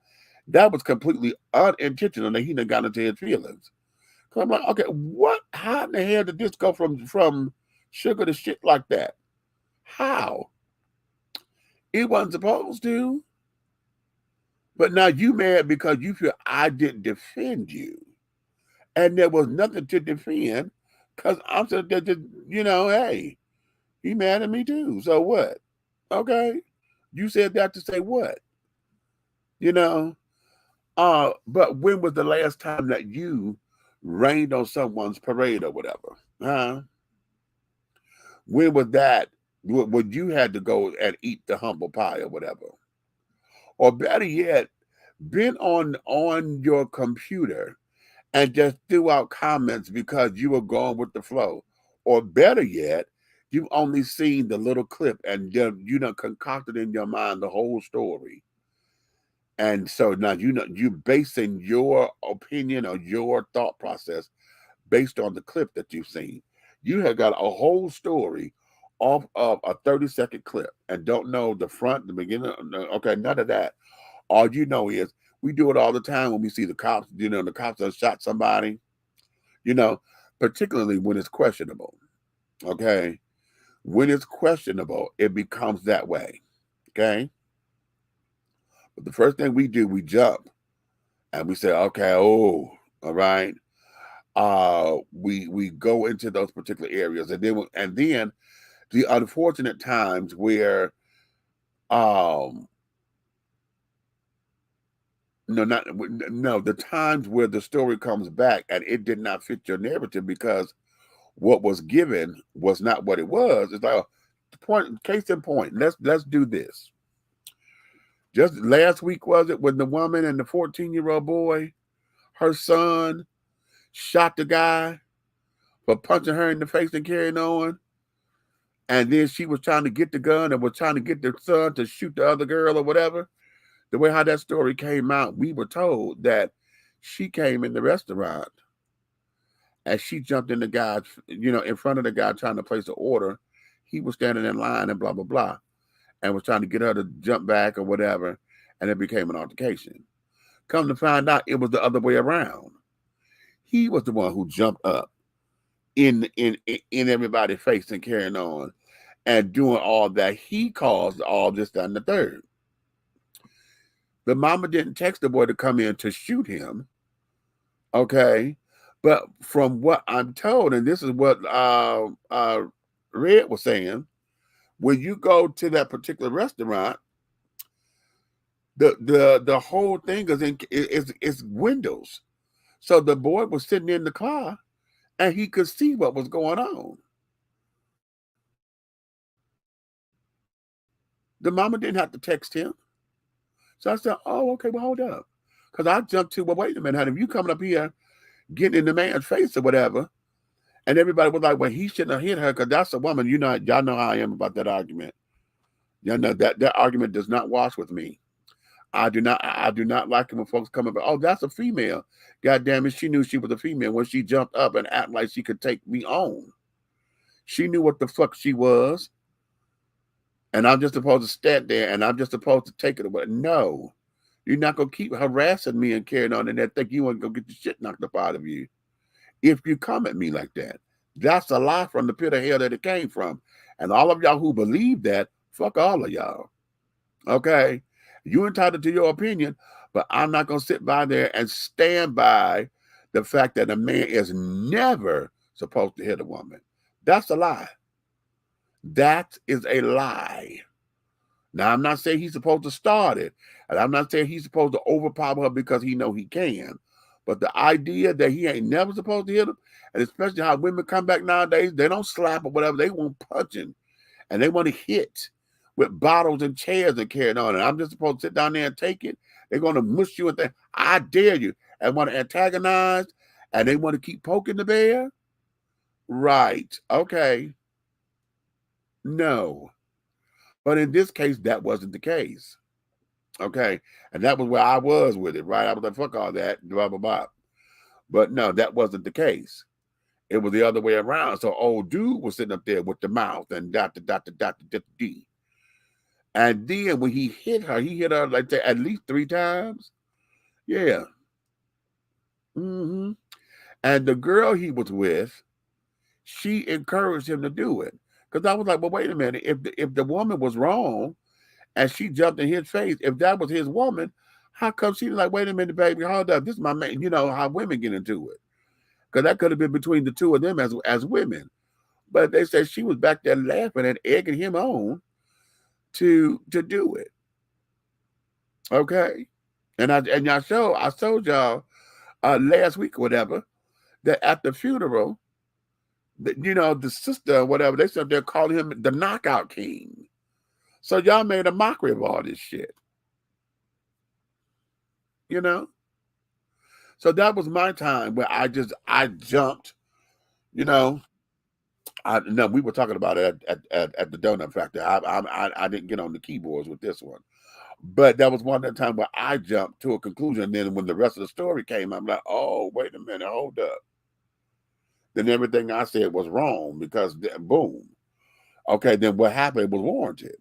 That was completely unintentional that he done got into his feelings. Cause I'm like, okay, how in the hell did this go from sugar to shit like that? How? It wasn't supposed to. But now you mad because you feel I didn't defend you. And there was nothing to defend because I'm so, hey, he mad at me too. So what? Okay. You said that to say what? But when was the last time that you rained on someone's parade or whatever? Huh? When was that? When you had to go and eat the humble pie or whatever? Or better yet, been on your computer and just threw out comments because you were going with the flow. Or better yet, you've only seen the little clip and you done concocted in your mind the whole story. And so now you basing your opinion or your thought process based on the clip that you've seen. You have got a whole story off of a 30-second clip and don't know the front, the beginning. Okay, none of that. All you know is we do it all the time when we see the cops, the cops that shot somebody, particularly when it's questionable. Okay. When it's questionable, it becomes that way. Okay. But the first thing we do, we jump and we say, okay, all right. We go into those particular areas and then the unfortunate times where the times where the story comes back and it did not fit your narrative because what was given was not what it was. It's like case in point. Let's do this. Just last week, was it, when the woman and the 14-year-old boy, her son, shot the guy for punching her in the face and carrying on. And then she was trying to get the gun and was trying to get the son to shoot the other girl or whatever. The way how that story came out, we were told that she came in the restaurant and she jumped in the guy, in front of the guy trying to place the order. He was standing in line and blah, blah, blah, and was trying to get her to jump back or whatever. And it became an altercation. Come to find out, it was the other way around. He was the one who jumped up in everybody's face and carrying on and doing all that. He caused all this, that, and the third. The mama didn't text the boy to come in to shoot him. Okay. But from what I'm told, and this is what Red was saying, when you go to that particular restaurant, the whole thing is windows. So the boy was sitting in the car and he could see what was going on. The mama didn't have to text him. So I said, oh, okay, well, hold up. Because I jumped to, well, wait a minute, honey, if you coming up here getting in the man's face or whatever, and everybody was like, well, he shouldn't have hit her because that's a woman. Y'all know how I am about that argument. Y'all know that argument does not wash with me. I do not like it when folks come up, oh, that's a female. God damn it, she knew she was a female when she jumped up and acted like she could take me on. She knew what the fuck she was. And I'm just supposed to stand there and I'm just supposed to take it away. No, you're not going to keep harassing me and carrying on and that think you want to go get the shit knocked up out of you. If you come at me like that, that's a lie from the pit of hell that it came from. And all of y'all who believe that, fuck all of y'all. Okay? You're entitled to your opinion, but I'm not going to sit by there and stand by the fact that a man is never supposed to hit a woman. That's a lie. That is a lie. Now, I'm not saying he's supposed to start it, and I'm not saying he's supposed to overpower her because he know he can. But the idea that he ain't never supposed to hit him, and especially how women come back nowadays, they don't slap or whatever. They want punching, and they want to hit with bottles and chairs and carrying on. And I'm just supposed to sit down there and take it. They're going to mush you and think, I dare you, and want to antagonize, and they want to keep poking the bear. Right. Okay. No. But in this case, that wasn't the case. Okay. And that was where I was with it, right? I was like, fuck all that, blah, blah, blah. But no, that wasn't the case. It was the other way around. So old dude was sitting up there with the mouth and dot. And then when he hit her like that at least 3 times. Yeah. Mm-hmm. And the girl he was with, she encouraged him to do it. Because I was like, well, wait a minute. If the woman was wrong and she jumped in his face, if that was his woman, how come she was like, wait a minute, baby, hold up. This is my man. You know how women get into it. Because that could have been between the two of them as women. But they said she was back there laughing and egging him on to do it. Okay. And I told y'all last week or whatever that at the funeral, the sister or whatever, they said they're calling him the knockout king. So y'all made a mockery of all this shit. So that was my time where I jumped, we were talking about it at the donut factory. I didn't get on the keyboards with this one. But that was one of the time where I jumped to a conclusion. And then when the rest of the story came, I'm like, oh, wait a minute, hold up. Then everything I said was wrong because boom. Okay, then what happened was warranted.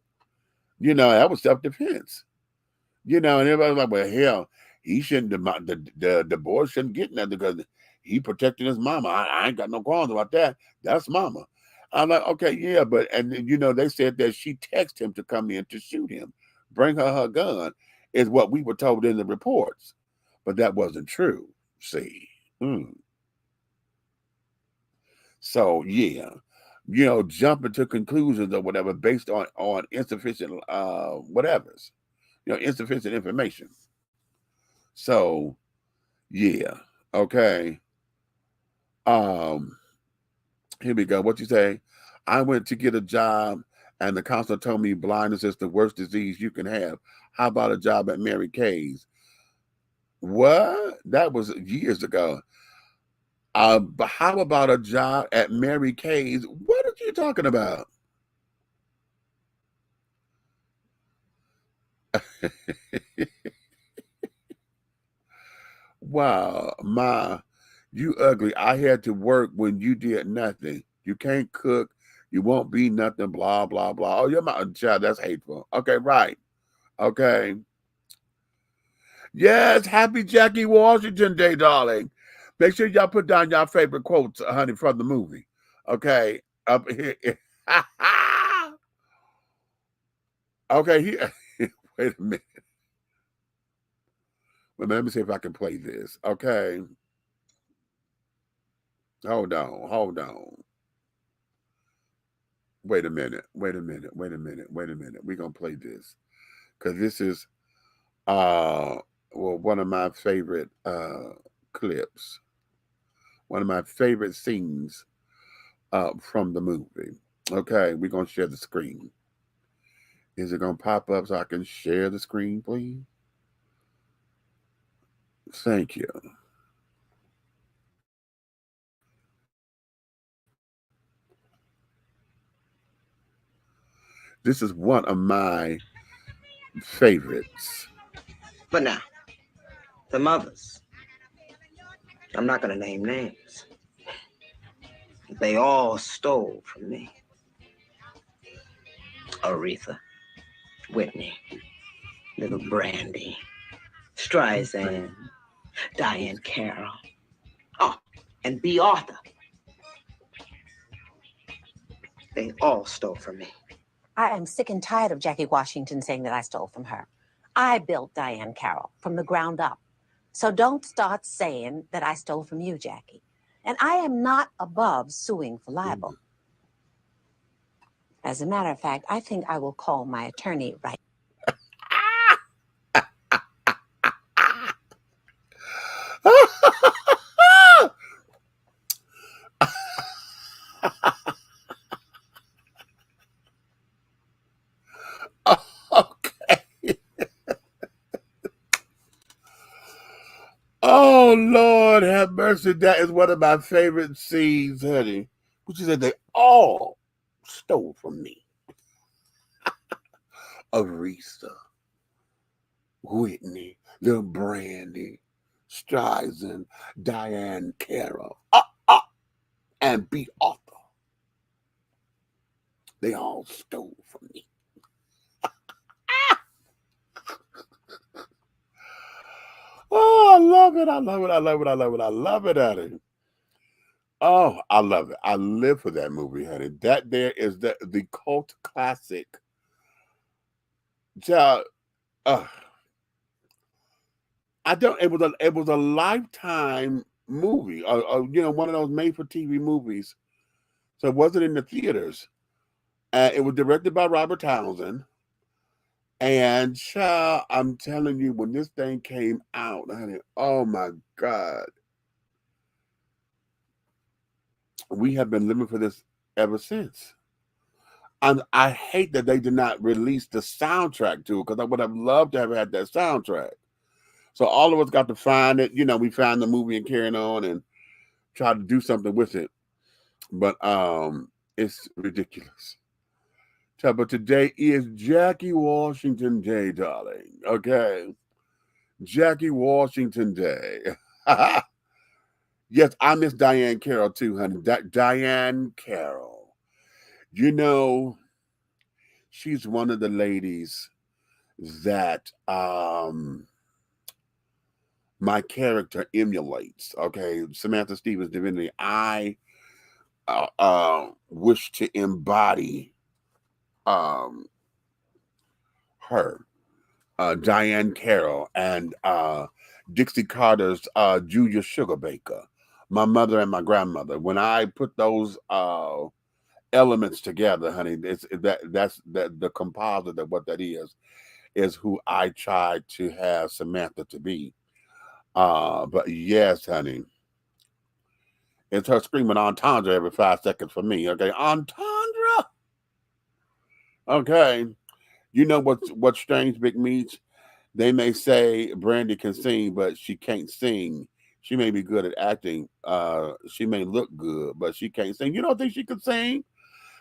That was self-defense. And everybody was like, well, hell, he shouldn't, the boy shouldn't get nothing because he protecting his mama. I ain't got no qualms about that. That's mama. I'm like, okay, yeah, but, and they said that she texted him to come in to shoot him. Bring her gun is what we were told in the reports. But that wasn't true, see. So, yeah, jumping to conclusions or whatever based on insufficient whatevers, insufficient information. So, yeah, okay. Here we go. What you say? I went to get a job and the counselor told me blindness is the worst disease you can have. How about a job at Mary Kay's? What? That was years ago. But how about a job at Mary Kay's? What are you talking about? Wow, Ma, you ugly. I had to work when you did nothing. You can't cook. You won't be nothing, blah, blah, blah. Oh, you're my child. That's hateful. Okay, right. Okay. Yes, happy Jackie Washington Day, darling. Make sure y'all put down your favorite quotes, honey, from the movie. Okay. Up here. Okay, here. Wait a minute. Well, let me see if I can play this. Okay. Hold on. Hold on. Wait a minute. Wait a minute. Wait a minute. Wait a minute. We're gonna play this. Because this is well, one of my favorite clips. One of my favorite scenes from the movie. Okay, we're gonna share the screen. Is it gonna pop up so I can share the screen, please? Thank you. This is one of my favorites. But now, the mothers, I'm not going to name names. They all stole from me. Aretha, Whitney, Little Brandy, Streisand, Diane Carroll. Oh, and B. Arthur. They all stole from me. I am sick and tired of Jackie Washington saying that I stole from her. I built Diane Carroll from the ground up. So don't start saying that I stole from you, Jackie. And I am not above suing for libel. As a matter of fact, I think I will call my attorney right. Okay. Oh Lord, have mercy. That is one of my favorite scenes, honey. Which is that they all stole from me. Aretha, Whitney, Little Brandy, Streisand, Diane Carroll, and B. Arthur. They all stole from me. Oh, I love it. I love it. I love it. I love it. I love it, honey. Oh, I love it. I live for that movie, honey. That there is the cult classic. Child, I don't. It was a Lifetime movie. You know, one of those made for TV movies. So it wasn't in the theaters. It was directed by Robert Townsend. And child, I'm telling you, when this thing came out, honey, oh my God. We have been living for this ever since. And I hate that they did not release the soundtrack to it, because I would have loved to have had that soundtrack. So all of us got to find it. You know, we found the movie and carrying on and tried to do something with it. But it's ridiculous. But today is Jackie Washington Day, darling. Okay. Jackie Washington Day. Yes, I miss Diane Carroll too, honey. Diane Carroll. You know, she's one of the ladies that my character emulates. Okay. Samantha Stevens' divinity. I wish to embody her, Diane Carroll, and Dixie Carter's Julia Sugarbaker, my mother and my grandmother. When I put those elements together, honey, that's the composite of what that is who I tried to have Samantha to be. But yes, honey, it's her screaming entendre every 5 seconds for me. Okay, entendre. Okay. You know what's strange, Big Meats? They may say Brandy can sing, but she can't sing. She may be good at acting. She may look good, but she can't sing. You don't think she could sing?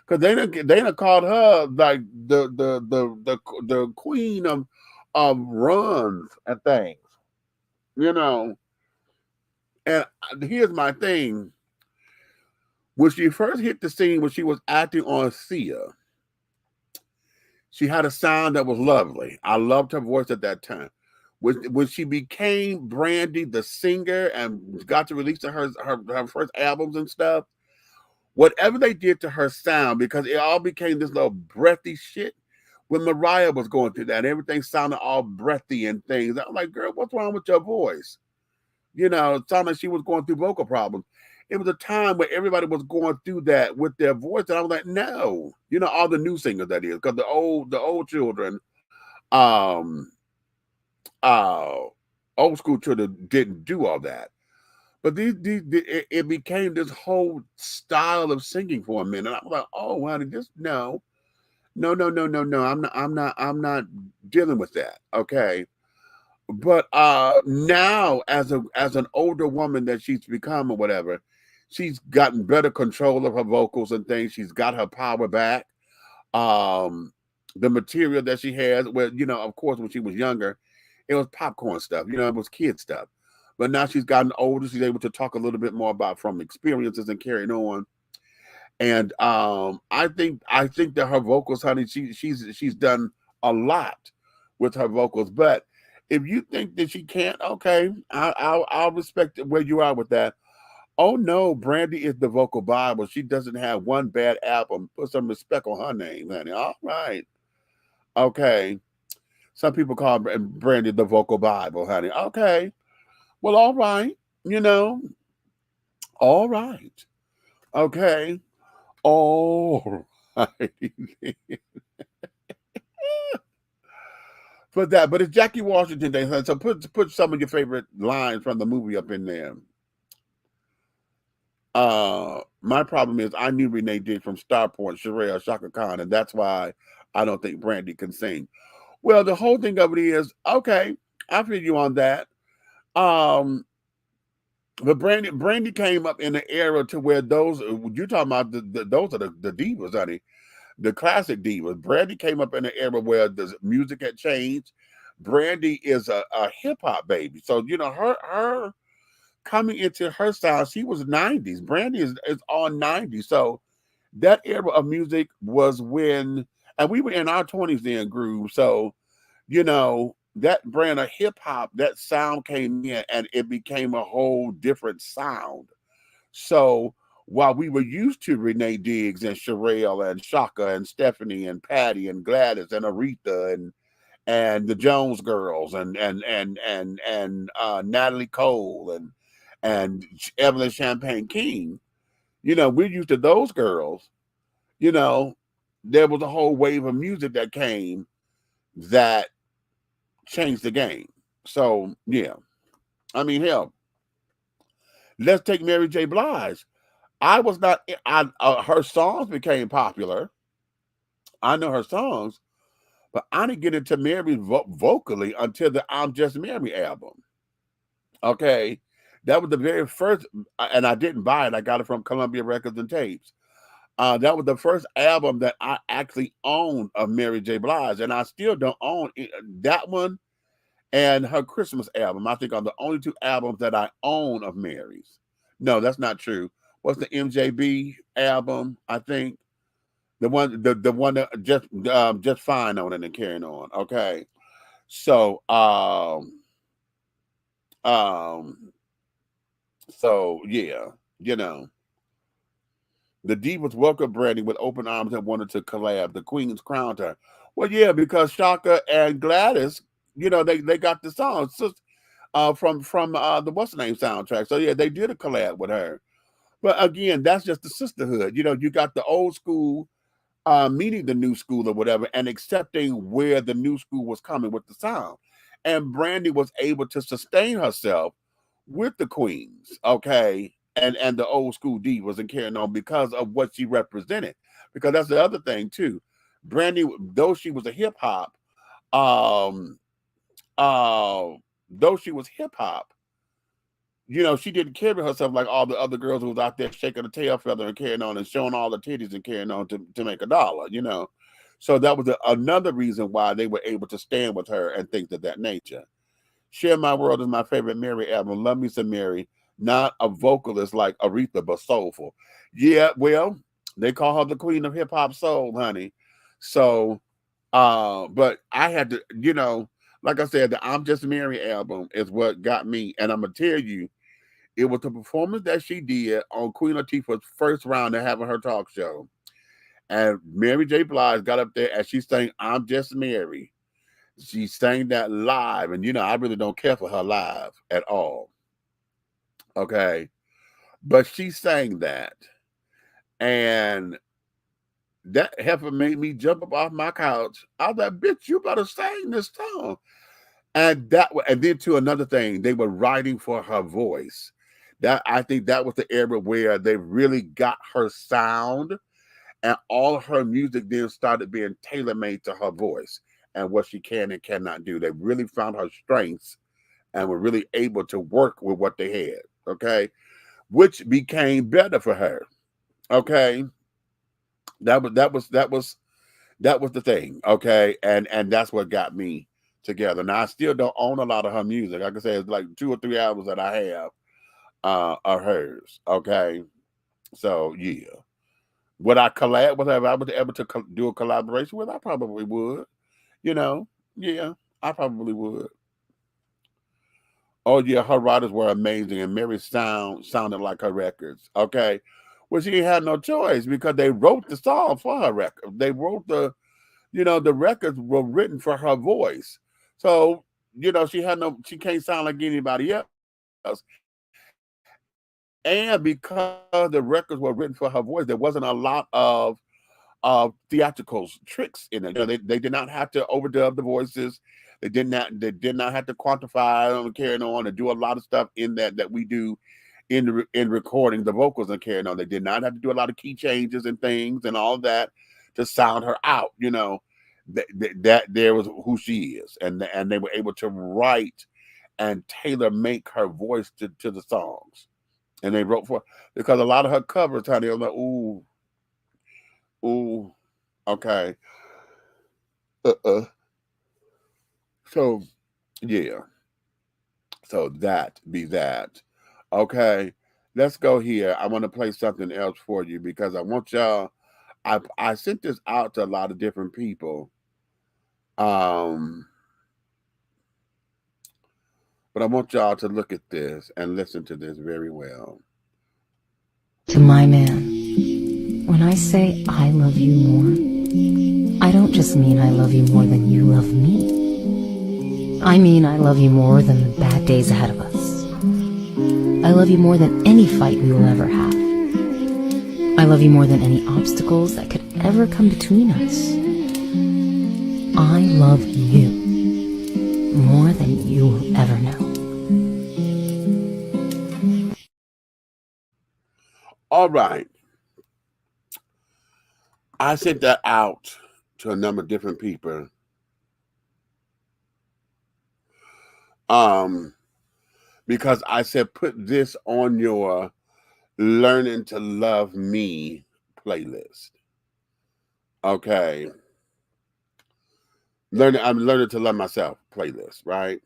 Because they done called her like the queen of runs and things. You know. And here's my thing. When she first hit the scene, when she was acting on Sia, she had a sound that was lovely. I loved her voice at that time. When she became Brandy, the singer, and got to release her first albums and stuff, whatever they did to her sound, because it all became this little breathy shit. When Mariah was going through that, everything sounded all breathy and things. I'm like, girl, what's wrong with your voice? You know, it sounded like she was going through vocal problems. It was a time where everybody was going through that with their voice, and I was like, no, you know, all the new singers, that is, because the old children, old school children didn't do all that. But it became this whole style of singing for a minute. I was like, oh, honey, no. I'm not dealing with that. Okay. But now, as an older woman that she's become or whatever, she's gotten better control of her vocals and things. She's got her power back. The material that she has, well, you know, of course, when she was younger, it was popcorn stuff. You know, it was kid stuff. But now she's gotten older. She's able to talk a little bit more about from experiences and carrying on. And I think that her vocals, honey, she's done a lot with her vocals. But if you think that she can't, okay, I'll respect where you are with that. Oh no, Brandy is the vocal Bible. She doesn't have one bad album. Put some respect on her name, honey. All right, okay. Some people call Brandy the vocal Bible, honey. Okay, well, all right. You know, all right. Okay, all right. For that, but it's Jackie Washington Day, so put some of your favorite lines from the movie up in there. My problem is I knew Renee did from Starpoint, Sherelle, Shaka Khan, and that's why I don't think Brandy can sing. Well, the whole thing of it is, okay, I feel you on that. But Brandy came up in an era to where those you talking about those are the divas, honey. The classic divas. Brandy came up in an era where the music had changed. Brandy is a hip hop baby, so you know her coming into her style. She was 90s. Brandy is all 90s. So that era of music was when, and we were in our 20s then, Groove. So you know that brand of hip hop, that sound came in, and it became a whole different sound. So while we were used to Renee Diggs and Sherelle and Shaka and Stephanie and Patty and Gladys and Aretha and the Jones Girls and Natalie Cole and Evelyn Champagne King, you know, we're used to those girls. You know, there was a whole wave of music that came that changed the game. So yeah, I mean, hell, let's take Mary J. Blige. I was not. Her songs became popular. I know her songs, but I didn't get into Mary vocally until the "I'm Just Mary" album. Okay, that was the very first, and I didn't buy it. I got it from Columbia Records and Tapes. That was the first album that I actually owned of Mary J. Blige, and I still don't own that one and her Christmas album. I think are the only two albums that I own of Mary's. No, that's not true. What's the MJB album? I think the one that just fine on it and carrying on. Okay, so so yeah, you know. The Divas welcomed Brandy with open arms and wanted to collab. The Queens crowned her. Well, yeah, because Shaka and Gladys, you know, they got the song from the What's the Name soundtrack. So yeah, they did a collab with her. But again, that's just the sisterhood. You know, you got the old school meeting the new school or whatever and accepting where the new school was coming with the sound. And Brandy was able to sustain herself with the Queens, okay, and the old school divas and carrying on because of what she represented. Because that's the other thing too. Brandy, though she was a hip hop, though she was hip hop, you know, she didn't carry herself like all the other girls who was out there shaking a tail feather and carrying on and showing all the titties and carrying on to make $1, you know. So that was another reason why they were able to stand with her and things of that nature. Share My World is my favorite Mary album. Love Me Some Mary. Not a vocalist like Aretha, but soulful. Yeah, well, they call her the queen of hip hop soul, honey. So, but I had to, you know, like I said, the I'm Just Mary album is what got me. And I'm going to tell you, it was the performance that she did on Queen Latifah's first round of having her talk show. And Mary J. Blige got up there and she sang I'm Just Mary. She sang that live. And, you know, I really don't care for her live at all. Okay. But she sang that. And that heifer made me jump up off my couch. I was like, bitch, you better sing this song. And then to another thing, they were writing for her voice. That I think that was the era where they really got her sound. And all of her music then started being tailor-made to her voice and what she can and cannot do. They really found her strengths and were really able to work with what they had, okay? Which became better for her, okay? That was the thing, okay? And that's what got me together. Now, I still don't own a lot of her music. Like I said, it's like 2 or 3 albums that I have are hers, okay? So, yeah. Would I collab with her if I was able to do a collaboration with her? I probably would. You know, yeah, I probably would. Oh, yeah, her writers were amazing, and Mary's sounded like her records, okay? Well, she had no choice because they wrote the song for her record. They wrote the records were written for her voice. So, you know, she can't sound like anybody else. And because the records were written for her voice, there wasn't a lot of theatrical tricks in it. You know, they did not have to overdub the voices. They did not have to quantify and carrying on and do a lot of stuff in that we do in recording the vocals and carrying on. They did not have to do a lot of key changes and things and all that to sound her out. You know, that there was who she is, and they were able to write and tailor make her voice to the songs. And they wrote for, because a lot of her covers, honey, I was like, ooh, okay. So, yeah. So that be that. Okay. Let's go here. I want to play something else for you because I want y'all. I sent this out to a lot of different people. But I want y'all to look at this and listen to this very well. To my man, when I say I love you more, I don't just mean I love you more than you love me. I mean I love you more than the bad days ahead of us. I love you more than any fight we will ever have. I love you more than any obstacles that could ever come between us. I love you more than you will ever know. All right. I sent that out to a number of different people. Because I said, put this on your Learning to Love Me playlist. Okay. I'm learning to love myself playlist, right?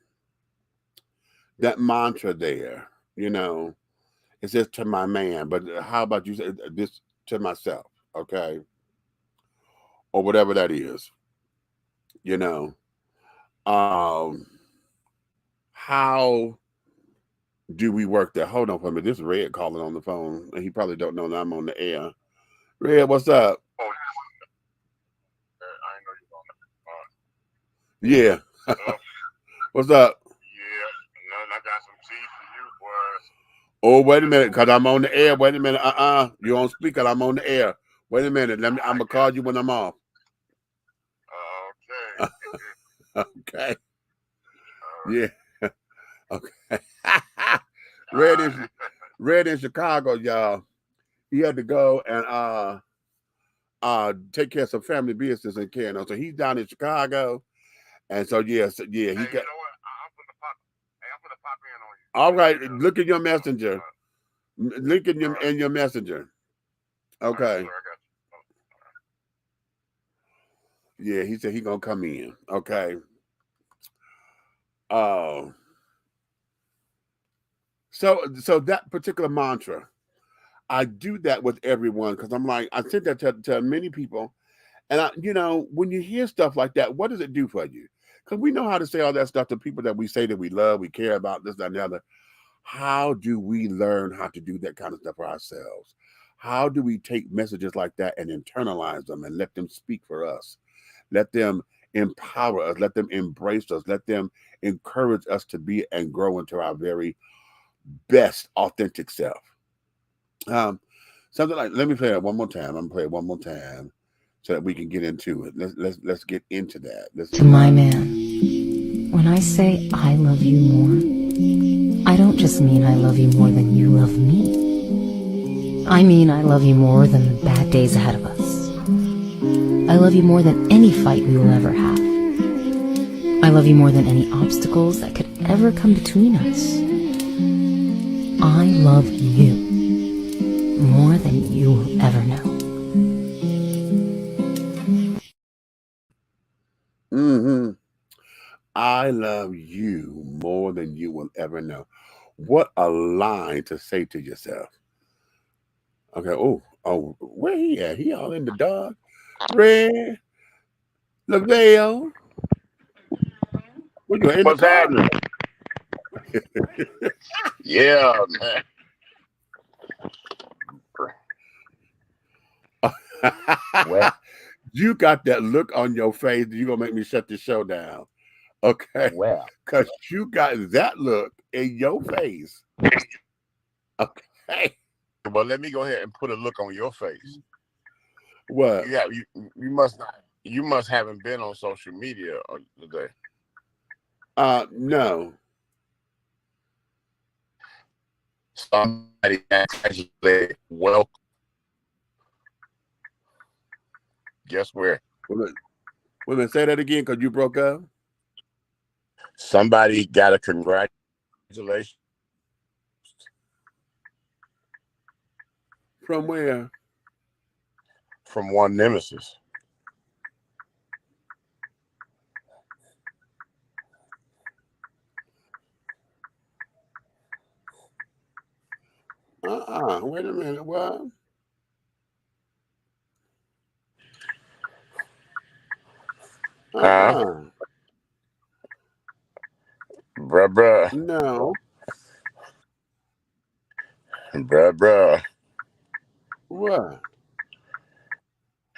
That mantra there, you know, it says to my man, but how about you say this to myself, okay? Or whatever that is, you know. How do we work that? Hold on for a minute. This is Red calling on the phone, and he probably don't know that I'm on the air. Red, what's up? Yeah. What's up? I got some tea for you, boys. Oh, wait a minute, because I'm on the air. Wait a minute. You're on speaker. I'm on the air. Wait a minute. I'm going to call you when I'm off. Okay. Okay. Yeah. Okay. Red in Chicago, y'all. He had to go and take care of some family business in Canada. So he's down in Chicago. And so, yeah, he got. You know what? I'm gonna pop in on you. All right, look in your messenger. Link in your messenger. Okay. Yeah, he said he gonna come in. Okay. So that particular mantra, I do that with everyone because I'm like, I said that to many people, and when you hear stuff like that, what does it do for you? Because we know how to say all that stuff to people that we say that we love, we care about, this, that, and the other. How do we learn how to do that kind of stuff for ourselves? How do we take messages like that and internalize them and let them speak for us? Let them empower us. Let them embrace us. Let them encourage us to be and grow into our very best authentic self. Something like, let me play it one more time. I'm gonna play it one more time so that we can get into it. Let's get into that. To my man, when I say I love you more, I don't just mean I love you more than you love me. I mean I love you more than the bad days ahead of us. I love you more than any fight we will ever have. I love you more than any obstacles that could ever come between us. I love you more than you will ever know. I love you more than you will ever know. What a line to say to yourself. Okay. Oh, where he at? He all in the dark. Red, LaVelle. What you in What's the car? happening? Yeah, man. Well, you got that look on your face. You gonna make me shut the show down, okay? Well, Because you got that look in your face, okay? well, let me go ahead and put a look on your face. What? You must not. You must haven't been on social media today. No. Somebody actually welcome. Guess where? Wait a minute, say that again because you broke up. Somebody got a congratulations. From where? From one nemesis. Wait a minute. What? Bruh. No. Bruh. What?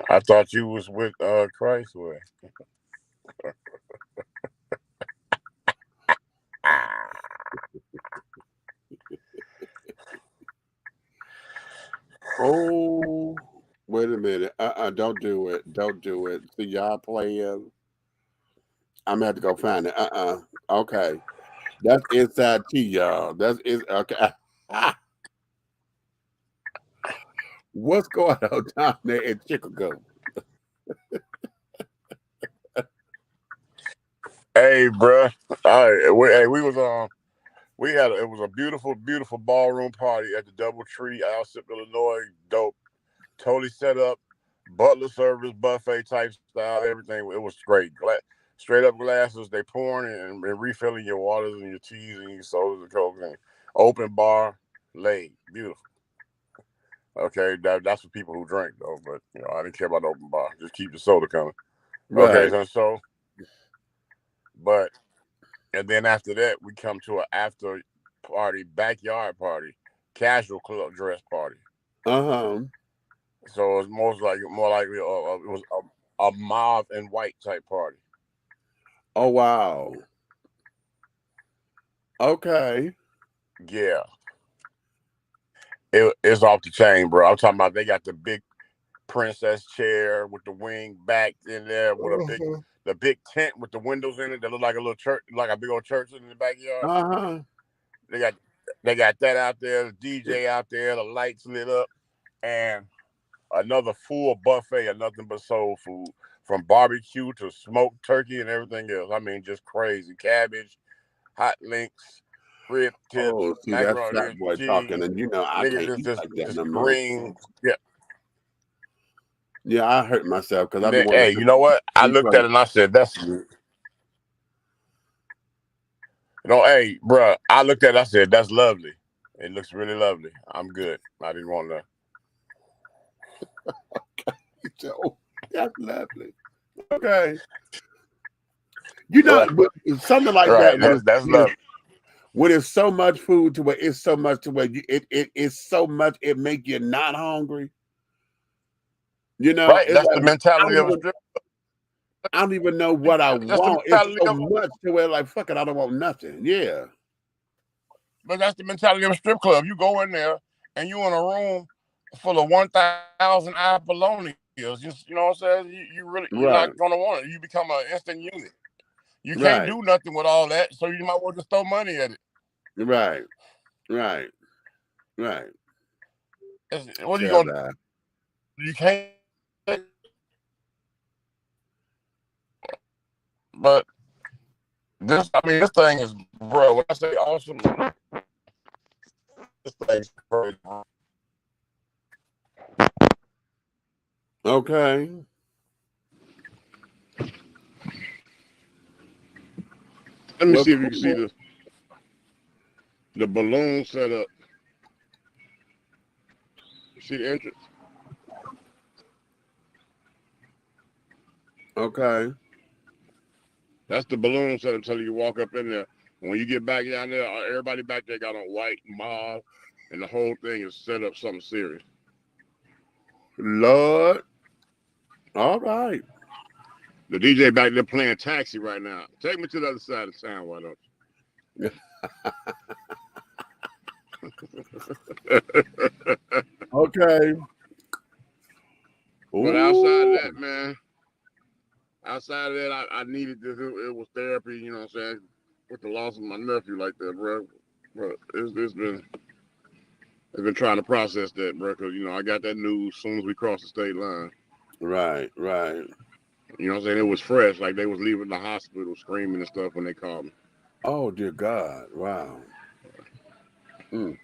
I thought you was with Christ way. Oh, wait a minute. Don't do it. Don't do it. See, y'all playing. I'm gonna have to go find it. Okay. That's inside tea, y'all. That's okay. What's going on down there in Chicago? Hey, bruh. We was on. It was a beautiful ballroom party at the DoubleTree, Alsip, Illinois. Dope, totally set up, butler service, buffet type style, everything. It was great. Straight up glasses, they pouring and refilling your waters and your teas and your sodas and coke. And open bar, laid, beautiful. Okay, that's for people who drink though. But I didn't care about the open bar. Just keep the soda coming. Right. Okay, and then after that, we come to an after party, backyard party, casual club dress party. So it's more likely it was a mauve and white type party. Oh wow. Okay. Yeah. It's off the chain, bro. I'm talking about they got the big princess chair with the wing back in there with the big tent with the windows in it that look like a little church, like a big old church in the backyard. They got that out there, the DJ out there, the lights lit up, and another full buffet of nothing but soul food, from barbecue to smoked turkey and everything else. I mean, just crazy. Cabbage, hot links, rib tips, Oh, see, that's macaroni fat and boy talking, cheese. and you know I can't Niggas eat like that just no more. green. Yeah. Yeah, I hurt myself because And I be then, wanting hey, to you know what? I eat looked at it and I said, "That's you know, hey, bro." I looked at it. I said, "That's lovely. It looks really lovely. I'm good. I didn't want to." So that's lovely. Okay, you know, but something like that Right. That's lovely. when it's so much food to where it's so much to where it's so much it make you not hungry. You know, Right. it's That's like the mentality of a strip. I don't even know what I That's the want. It's mentality so of. much to where like fuck it, I don't want nothing. Yeah. But that's the mentality of a strip club. You go in there and you in a room full of 1,000 Apollonias. You know what I'm saying? You're Right. not gonna want it. You become an instant unit. You can't Right. do nothing with all that, so you might well just throw money at it. Right. Right. Right. What are you Tell gonna that. do? You can't. But this thing is, bro. When I say awesome, this thing's crazy. Okay. Let me Well, see if you can see cool. the balloon setup. See the entrance? Okay. That's the balloon setup until you walk up in there. When you get back down there, everybody back there got on white mauve, and the whole thing is set up something serious. Lord. All right. The DJ back there playing Taxi right now. Take me to the other side of town, why don't you? Okay. But outside of Ooh. that, man, outside of that, I needed this. It was therapy, you know what I'm saying? With the loss of my nephew like that, bro. But it's been trying to process that, bro, because, you know, I got that news as soon as we crossed the state line. Right. Right. You know what I'm saying? It was fresh. Like, they was leaving the hospital screaming and stuff when they called me. Oh dear God. Wow. So,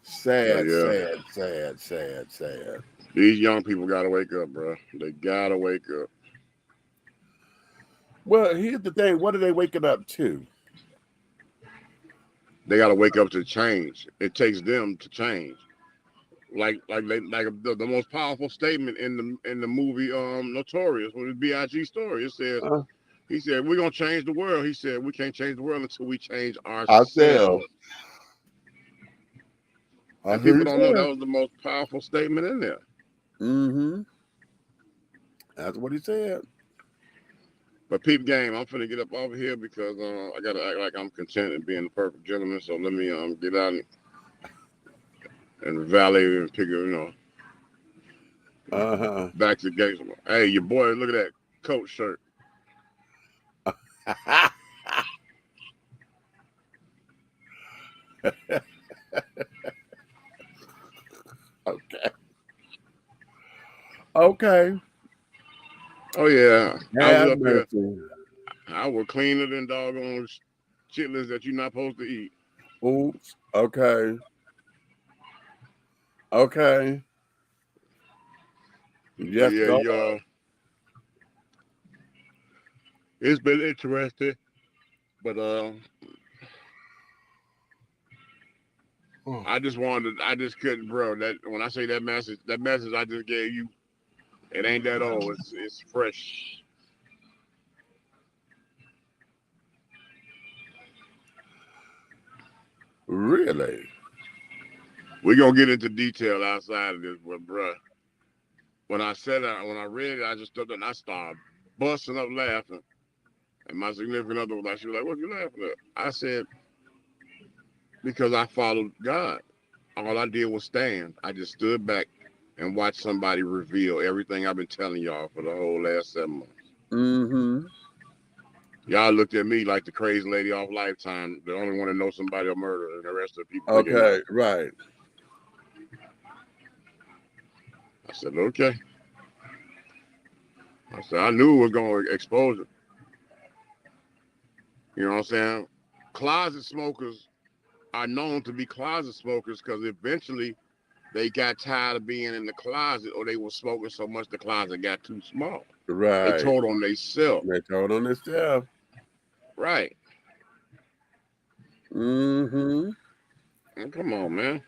Sad, yeah. sad, sad, sad, sad. These young people got to wake up, bro. They got to wake up. Well, here's the thing. What are they waking up to? They got to wake up to change. It takes them to change. Like the most powerful statement in the movie Notorious, with the B.I.G. story. It said, he said, we're gonna change the world. He said, we can't change the world until we change ourselves. And people don't know that was the most powerful statement in there. Mm-hmm. That's what he said. But peep game, I'm finna get up over here because I gotta act like I'm content and being the perfect gentleman. So let me get out and valet and pick up, back to the gates. Hey, your boy, look at that coat shirt. Okay. Oh yeah, I was up mercy. here. I was cleaner than doggone chitlins that you're not supposed to eat. Oops. Okay. Okay. Yes, yeah, go y'all. It's been interesting, but I just couldn't, bro. That when I say that message I just gave you, it ain't that old. It's fresh. Really? We're gonna get into detail outside of this, but bro, when I read it, I just stood there and I started busting up laughing. And my significant other was like, she was like, "What you laughing at?" I said, "Because I followed God. All I did was stand. I just stood back and watched somebody reveal everything I've been telling y'all for the whole last 7 months." Mm-hmm. Y'all looked at me like the crazy lady off Lifetime, the only one that knows somebody will murder, and the rest of the people think Okay, right. I said, okay. I said, I knew it was going to expose it. You know what I'm saying? Closet smokers are known to be closet smokers because eventually they got tired of being in the closet, or they were smoking so much the closet got too small. Right. They told on themselves. They told on themselves. Right. Mm-hmm. Come on, man.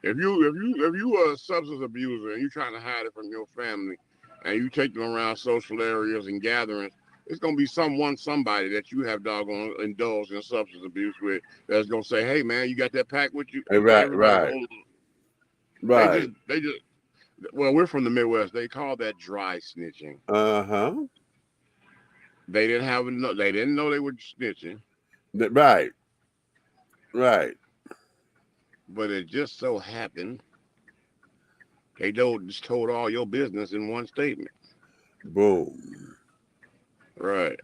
If you are a substance abuser and you're trying to hide it from your family, and you take them around social areas and gatherings, it's gonna be somebody that you have doggone indulged in substance abuse with that's gonna say, "Hey, man, you got that pack with you?" Right. Right. They just. Well, we're from the Midwest. They call that dry snitching. Uh-huh. They didn't know they were snitching. Right. Right. But it just so happened they just told all your business in one statement. Boom. Right.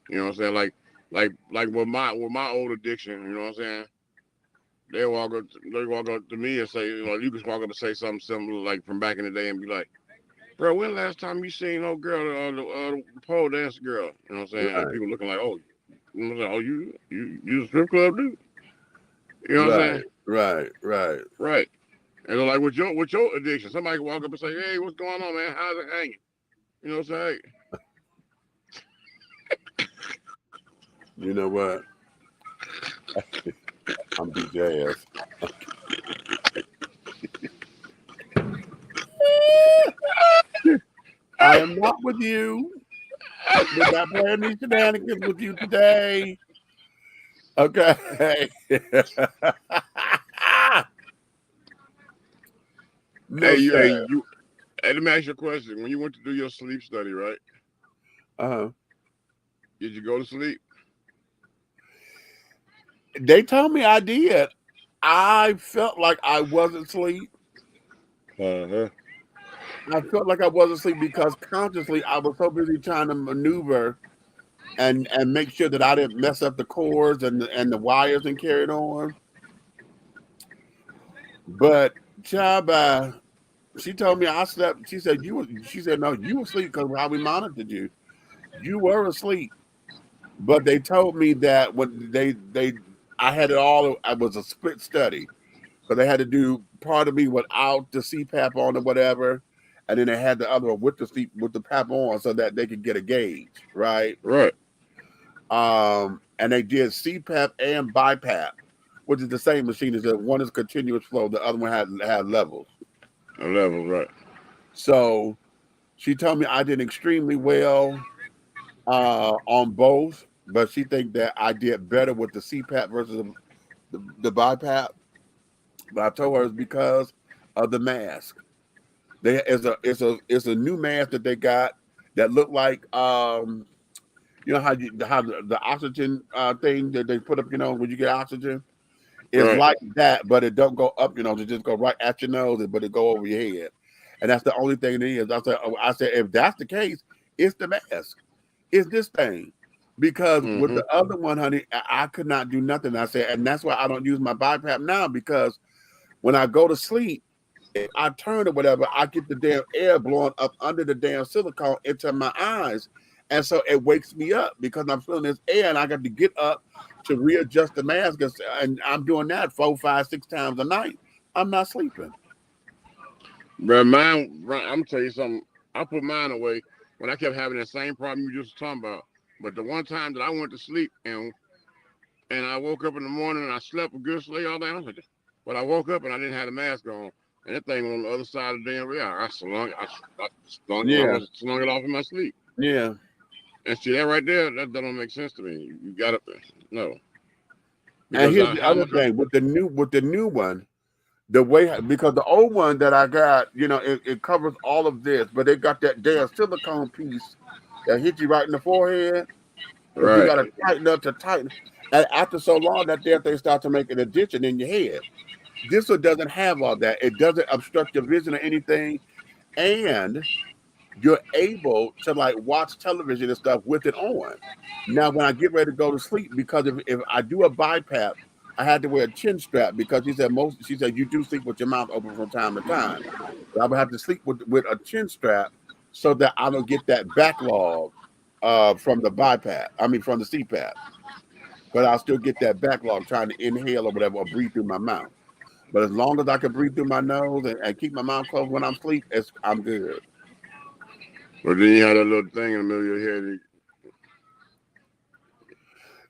You know what I'm saying? Like with my old addiction, you know what I'm saying? They walk up to me and say, you know, you can walk up and say something similar like from back in the day and be like, "Bro, when last time you seen no girl, the pole dance girl?" You know what I'm saying? Right. And people looking like, "Oh, you know what I'm saying? Oh, you a strip club dude?" You know what I'm saying? Right. And they're like, with your addiction, somebody can walk up and say, "Hey, what's going on, man? How's it hanging?" You know what I'm saying? You know what? I'm DJ ass. I am not with you. We're not playing these shenanigans with you today. Okay. No, Hey, let me ask you a question. When you went to do your sleep study, right? Did you go to sleep? They told me I did. I felt like I wasn't asleep. Uh-huh. I felt like I wasn't asleep because consciously I was so busy trying to maneuver and make sure that I didn't mess up the cords and the wires and carry it on. But Chaba, she told me I slept. She said no, you were asleep because how we monitored you. You were asleep. But they told me that when I had it all. I was a split study. So they had to do part of me without the CPAP on or whatever, and then they had the other one with the PAP on so that they could get a gauge, right? Right. And they did CPAP and BiPAP, which is the same machine. Is that one is continuous flow, the other one had levels. A level, right? So she told me I did extremely well on both, but she think that I did better with the CPAP versus the BiPAP. But I told her it's because of the mask. It's a new mask that they got that look like you know how the oxygen thing that they put up, you know, when you get oxygen. It's Right. like that, but it don't go up, you know, it just go right at your nose, but it go over your head. And that's the only thing it is. I said, if that's the case, it's the mask. It's this thing. Because with the other one, honey, I could not do nothing. I said, and that's why I don't use my BiPAP now, because when I go to sleep, if I turn or whatever, I get the damn air blowing up under the damn silicone into my eyes. And so it wakes me up because I'm feeling this air and I got to get up to readjust the mask. And I'm doing that 4, 5, 6 times a night. I'm not sleeping. But mine, I'm gonna tell you something. I put mine away when I kept having that same problem you just talking about. But the one time that I went to sleep and I woke up in the morning and I slept a good sleep all day, but I woke up and I didn't have the mask on. And that thing was on the other side of the damn real. I slung it off in my sleep. Yeah. And see that right there, that don't make sense to me. You gotta no. Because and here's the other thing with the new one, the way, because the old one that I got, you know, it covers all of this, but it got that damn silicone piece that hit you right in the forehead. Right. You gotta tighten up to tighten. And after so long, that damn thing starts to make an addition in your head. This one doesn't have all that. It doesn't obstruct your vision or anything. And you're able to like watch television and stuff with it on. Now, when I get ready to go to sleep, because if I do a BiPAP, I had to wear a chin strap because she said you do sleep with your mouth open from time to time. But I would have to sleep with a chin strap so that I don't get that backlog from the bypass. I mean, from the CPAP. But I'll still get that backlog trying to inhale or whatever or breathe through my mouth. But as long as I can breathe through my nose and keep my mouth closed when I'm asleep, I'm good. But then you had that little thing in the middle of your head.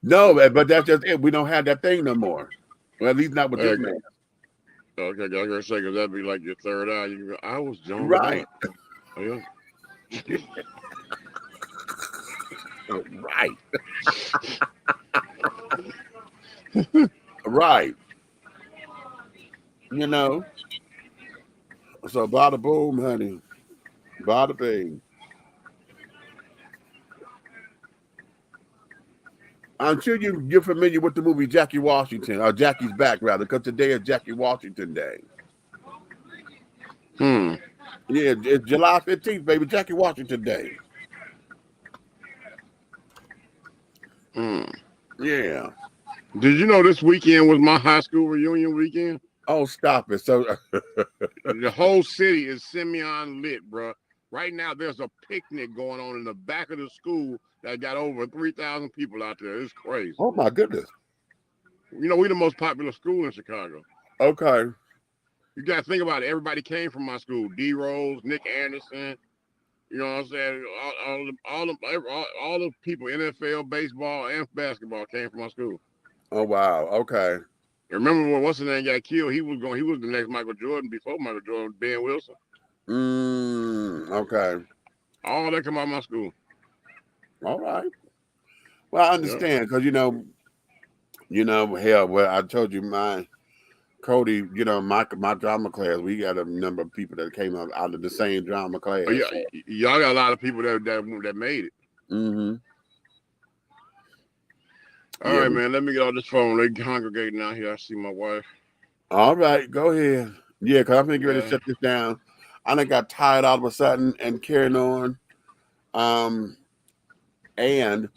No, but that's just it. We don't have that thing no more. Well, at least not with this man. Okay, I was gonna say, because that'd be like your third eye. You can go, I was John. Right. Oh, yeah. Right. Right. You know. So bada boom, honey. Bada bing. I'm sure you're familiar with the movie Jackie Washington, or Jackie's Back, rather, because today is Jackie Washington Day. Yeah, it's July 15th, baby. Jackie Washington Day. Yeah. Did you know this weekend was my high school reunion weekend? Oh, stop it. So the whole city is Simeon lit, bro. Right now, there's a picnic going on in the back of the school that got over 3,000 people out there. It's crazy. Oh, my goodness. You know, we're the most popular school in Chicago. Okay. You got to think about it. Everybody came from my school. D. Rose, Nick Anderson. You know what I'm saying? All the people, NFL, baseball, and basketball came from my school. Oh, wow. Okay. Remember when what's his name got killed? He was the next Michael Jordan before Michael Jordan, Ben Wilson. Okay. All that come out of my school. All right. Well, I understand because hell, well, I told you Cody, my drama class, we got a number of people that came out of the same drama class. Oh, yeah, y'all got a lot of people that made it. Mm-hmm. All right, man. Let me get off this phone. They congregating out here. I see my wife. All right, go ahead. Yeah, because I'm getting ready to shut this down. I done got tired all of a sudden and carrying on. And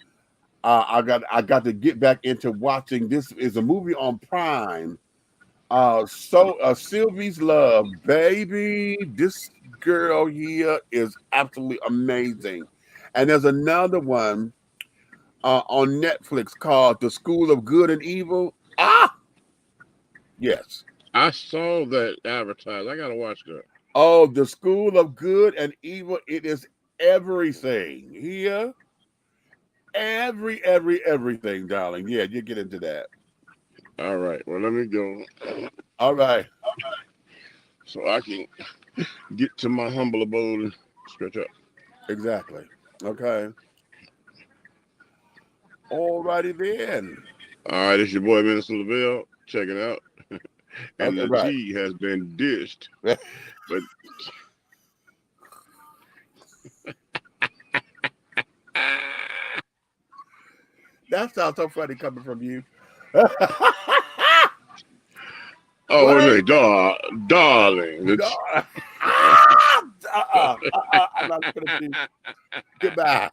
I got to get back into watching. This is a movie on Prime. Sylvie's Love, baby. This girl here is absolutely amazing. And there's another one on Netflix called The School of Good and Evil. Yes. I saw that advertised. I gotta watch that. Oh, The School of Good and Evil. It is everything here. Everything, darling. Yeah, you get into that. All right. Well, let me go. All right. So I can get to my humble abode and stretch up. Exactly. Okay. All righty then. All right, it's your boy Minister Lavelle checking out. And the tea has been dished. But that sounds so funny coming from you. Oh, wait, darling. I'm not gonna do. Goodbye.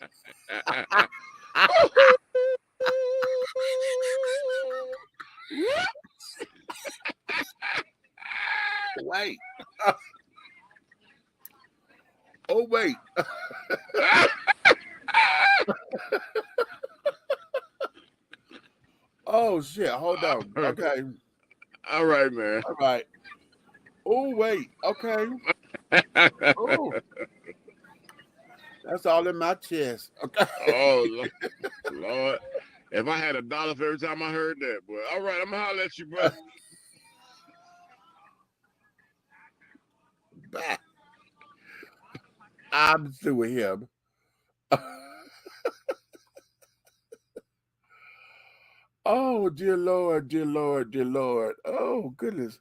Wait. Oh, wait. Oh, shit. Hold on. Okay. All right, man. All right. Oh, wait. Okay. Oh. That's all in my chest. Okay. Oh, Lord. If I had $1 for every time I heard that, boy. All right, I'm going to holler at you, bro. Bye. I'm through with him. Oh, dear Lord, dear Lord, dear Lord. Oh, goodness.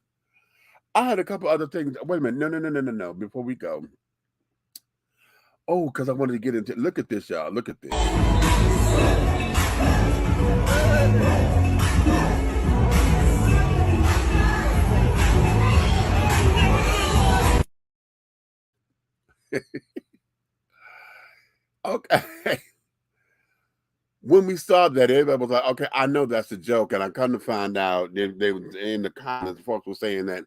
I had a couple other things. Wait a minute. No. Before we go. Oh, because I wanted to get into. Look at this, y'all. Look at this. Okay. When we saw that, everybody was like, okay, I know that's a joke. And I come to find out, they was in the comments, folks were saying that,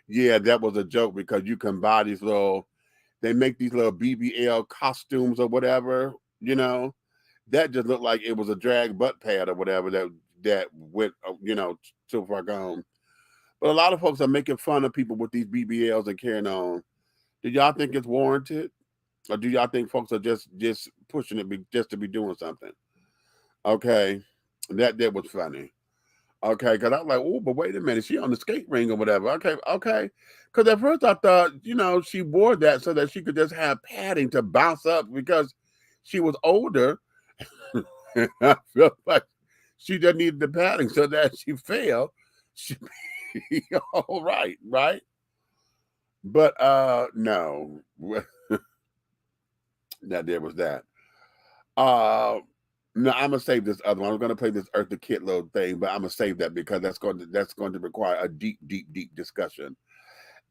yeah, that was a joke because you can buy these little they make these little BBL costumes or whatever, you know, that just looked like it was a drag butt pad or whatever that went, you know, too far gone. But a lot of folks are making fun of people with these BBLs and carrying on. Do y'all think it's warranted, or do y'all think folks are just pushing it just to be doing something? Okay, that was funny. Okay, because I'm like, oh, but wait a minute, she on the skate ring or whatever. Okay. Because at first I thought, you know, she wore that so that she could just have padding to bounce up because she was older. I felt like she just needed the padding so that she fell. She be all right, right? But no. Now there was that. No, I'm gonna save this other one. I'm gonna play this Eartha Kitt thing, but I'm gonna save that because that's going to require a deep discussion.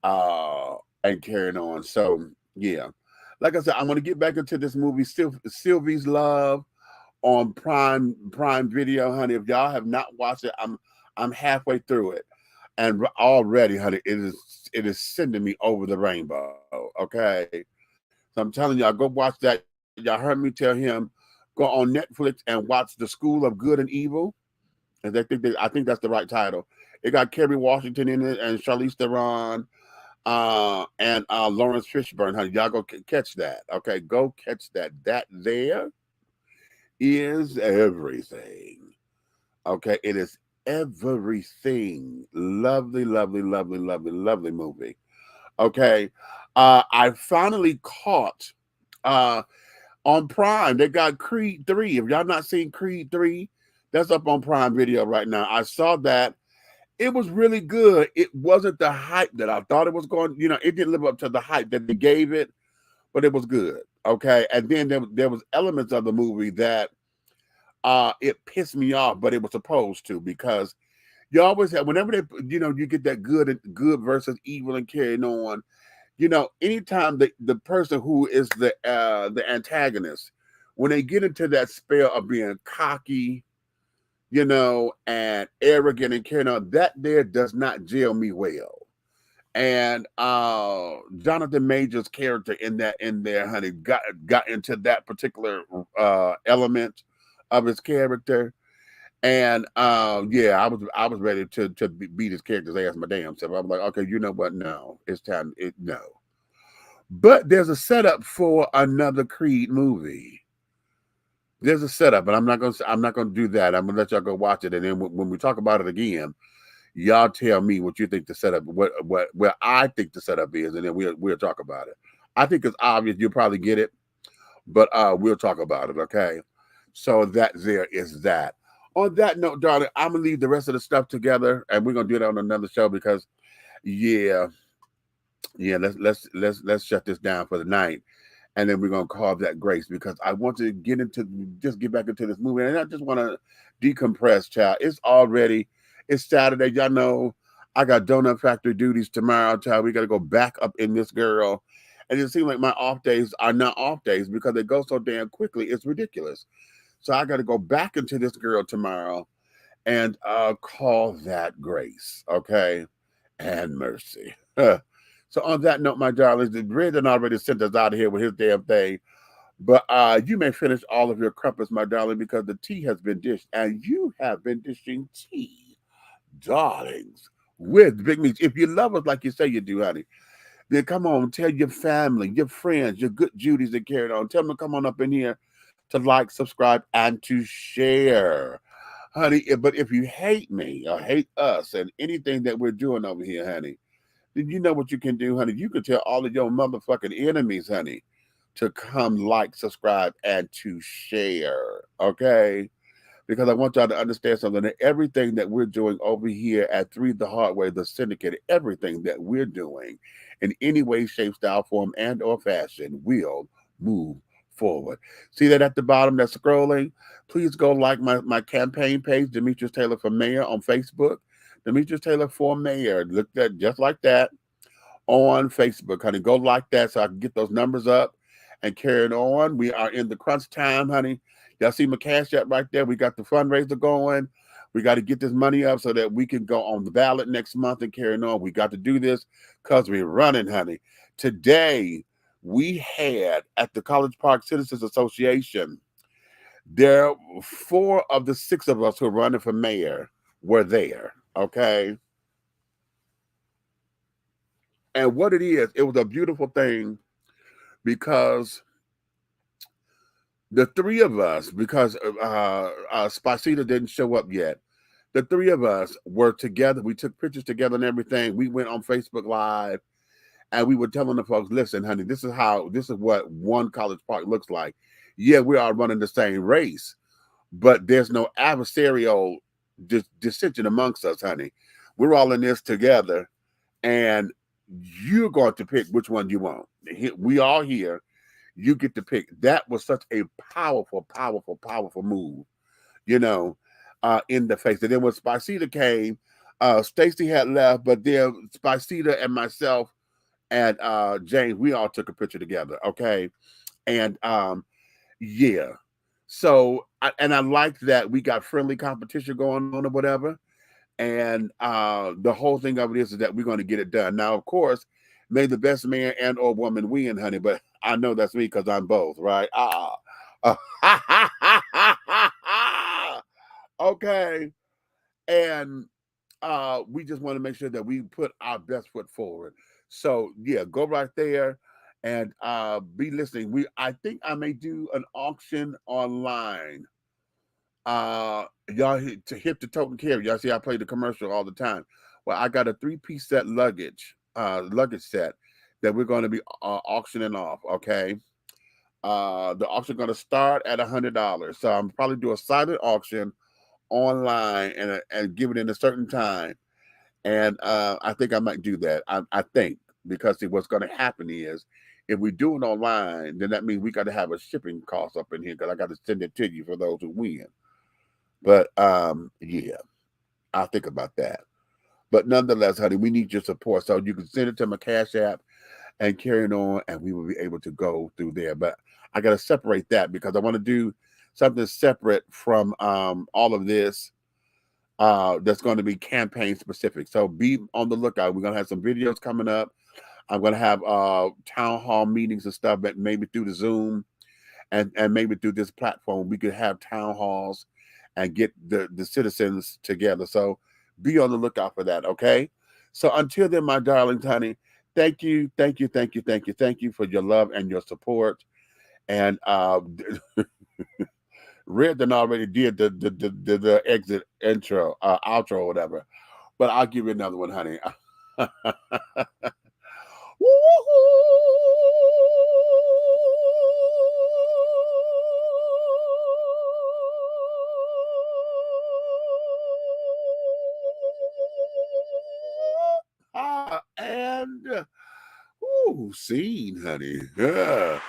And carrying on. So yeah. Like I said, I'm gonna get back into this movie, Sylvie's Love on Prime Video, honey. If y'all have not watched it, I'm halfway through it. And already, honey, it is sending me over the rainbow. Okay. So I'm telling y'all, go watch that. Y'all heard me tell him, go on Netflix and watch The School of Good and Evil. And I think that's the right title. It got Kerry Washington in it and Charlize Theron and Lawrence Fishburne. Honey, y'all go catch that. Okay, go catch that. That there is everything. Okay, it is everything. Lovely movie. Okay. I finally caught on Prime. They got Creed 3. If y'all not seen Creed 3, that's up on Prime Video right now. I saw that. It was really good. It wasn't the hype that I thought it was going, you know, it didn't live up to the hype that they gave it, but it was good. Okay. And then there was elements of the movie that it pissed me off, but it was supposed to, because you always have, whenever they, you know, you get that good versus evil and carrying on, you know, anytime the person who is the antagonist, when they get into that spell of being cocky, you know, and arrogant and carrying on, that there does not gel me well. And Jonathan Major's character in there, honey, got into that particular element of his character. And yeah, I was ready to beat his character's ass my damn self. I was like, okay, you know what? No, it's time. No. But there's a setup for another Creed movie. There's a setup, but I'm not gonna do that. I'm gonna let y'all go watch it, and then when we talk about it again, y'all tell me what you think the setup, where I think the setup is, and then we'll talk about it. I think it's obvious. You'll probably get it, but we'll talk about it. Okay. So that there is that. On that note, darling, I'm gonna leave the rest of the stuff together, and we're gonna do it on another show because, yeah, let's shut this down for the night, and then we're gonna call that grace because I want to get back into this movie, and I just want to decompress, child. It's Saturday, y'all know. I got donut factory duties tomorrow, child. We got to go back up in this girl, and it seems like my off days are not off days because they go so damn quickly. It's ridiculous. So I got to go back into this girl tomorrow and call that grace, okay, and mercy. So on that note, my darlings, the Brandon already sent us out of here with his damn thing. But you may finish all of your crumpets, my darling, because the tea has been dished, and you have been dishing tea, darlings, with Big Meats. If you love us like you say you do, honey, then come on, tell your family, your friends, your good Judies that carried on. Tell them to come on up in here to like, subscribe, and to share, honey. But if you hate me or hate us and anything that we're doing over here, honey, then you know what you can do, honey. You can tell all of your motherfucking enemies, honey, to come like, subscribe, and to share, okay? Because I want y'all to understand something, that everything that we're doing over here at 3 The Hard Way, the syndicate, everything that we're doing in any way, shape, style, form, and or fashion will move forward. See that at the bottom that's scrolling? Please go like my campaign page, Demetrius Taylor for Mayor on Facebook. Demetrius Taylor for Mayor. Look at just like that on Facebook, honey. Go like that so I can get those numbers up and carry it on. We are in the crunch time, honey. Y'all see my cash app right there? We got the fundraiser going. We got to get this money up so that we can go on the ballot next month and carry it on. We got to do this because we're running, honey. Today, we had at the College Park Citizens Association, there 4 of the 6 of us who are running for mayor were there. Okay. And what it is, it was a beautiful thing because the 3 of us, because Spicita didn't show up yet, the 3 of us were together. We took pictures together and everything. We went on Facebook Live and we were telling the folks, listen, honey, this is what one College Park looks like. Yeah, we are running the same race, but there's no adversarial dissension amongst us, honey. We're all in this together, and you're going to pick which one you want. We all here. You get to pick. That was such a powerful, powerful, powerful move, you know, in the face. And then when Spicita came, Stacy had left, but then Spicita and myself and James, we all took a picture together, okay? And yeah. So, I liked that we got friendly competition going on or whatever. And the whole thing of it is that we're going to get it done. Now, of course, may the best man and or woman win, honey, but I know that's me because I'm both, right? Okay. And we just want to make sure that we put our best foot forward. So yeah, go right there and be listening. I think I may do an auction online. Y'all to hit the token carry. Y'all see I play the commercial all the time. Well, I got a 3-piece set luggage set that we're going to be auctioning off. Okay. The auction going to start at $100. So I'm probably do a silent auction online and give it in a certain time. And I think I might do that. I think, because what's going to happen is if we do it online, then that means we got to have a shipping cost up in here because I got to send it to you for those who win. But yeah, I'll think about that. But nonetheless, honey, we need your support. So you can send it to my Cash App and carry it on, and we will be able to go through there. But I got to separate that because I want to do something separate from all of this that's going to be campaign specific. So be on the lookout. We're going to have some videos coming up. I'm going to have town hall meetings and stuff, but maybe through the Zoom and maybe through this platform, we could have town halls and get the citizens together. So be on the lookout for that, okay? So until then, my darlings, honey, thank you for your love and your support. And Red then already did the exit intro, outro, or whatever. But I'll give you another one, honey. And scene, honey. Yeah.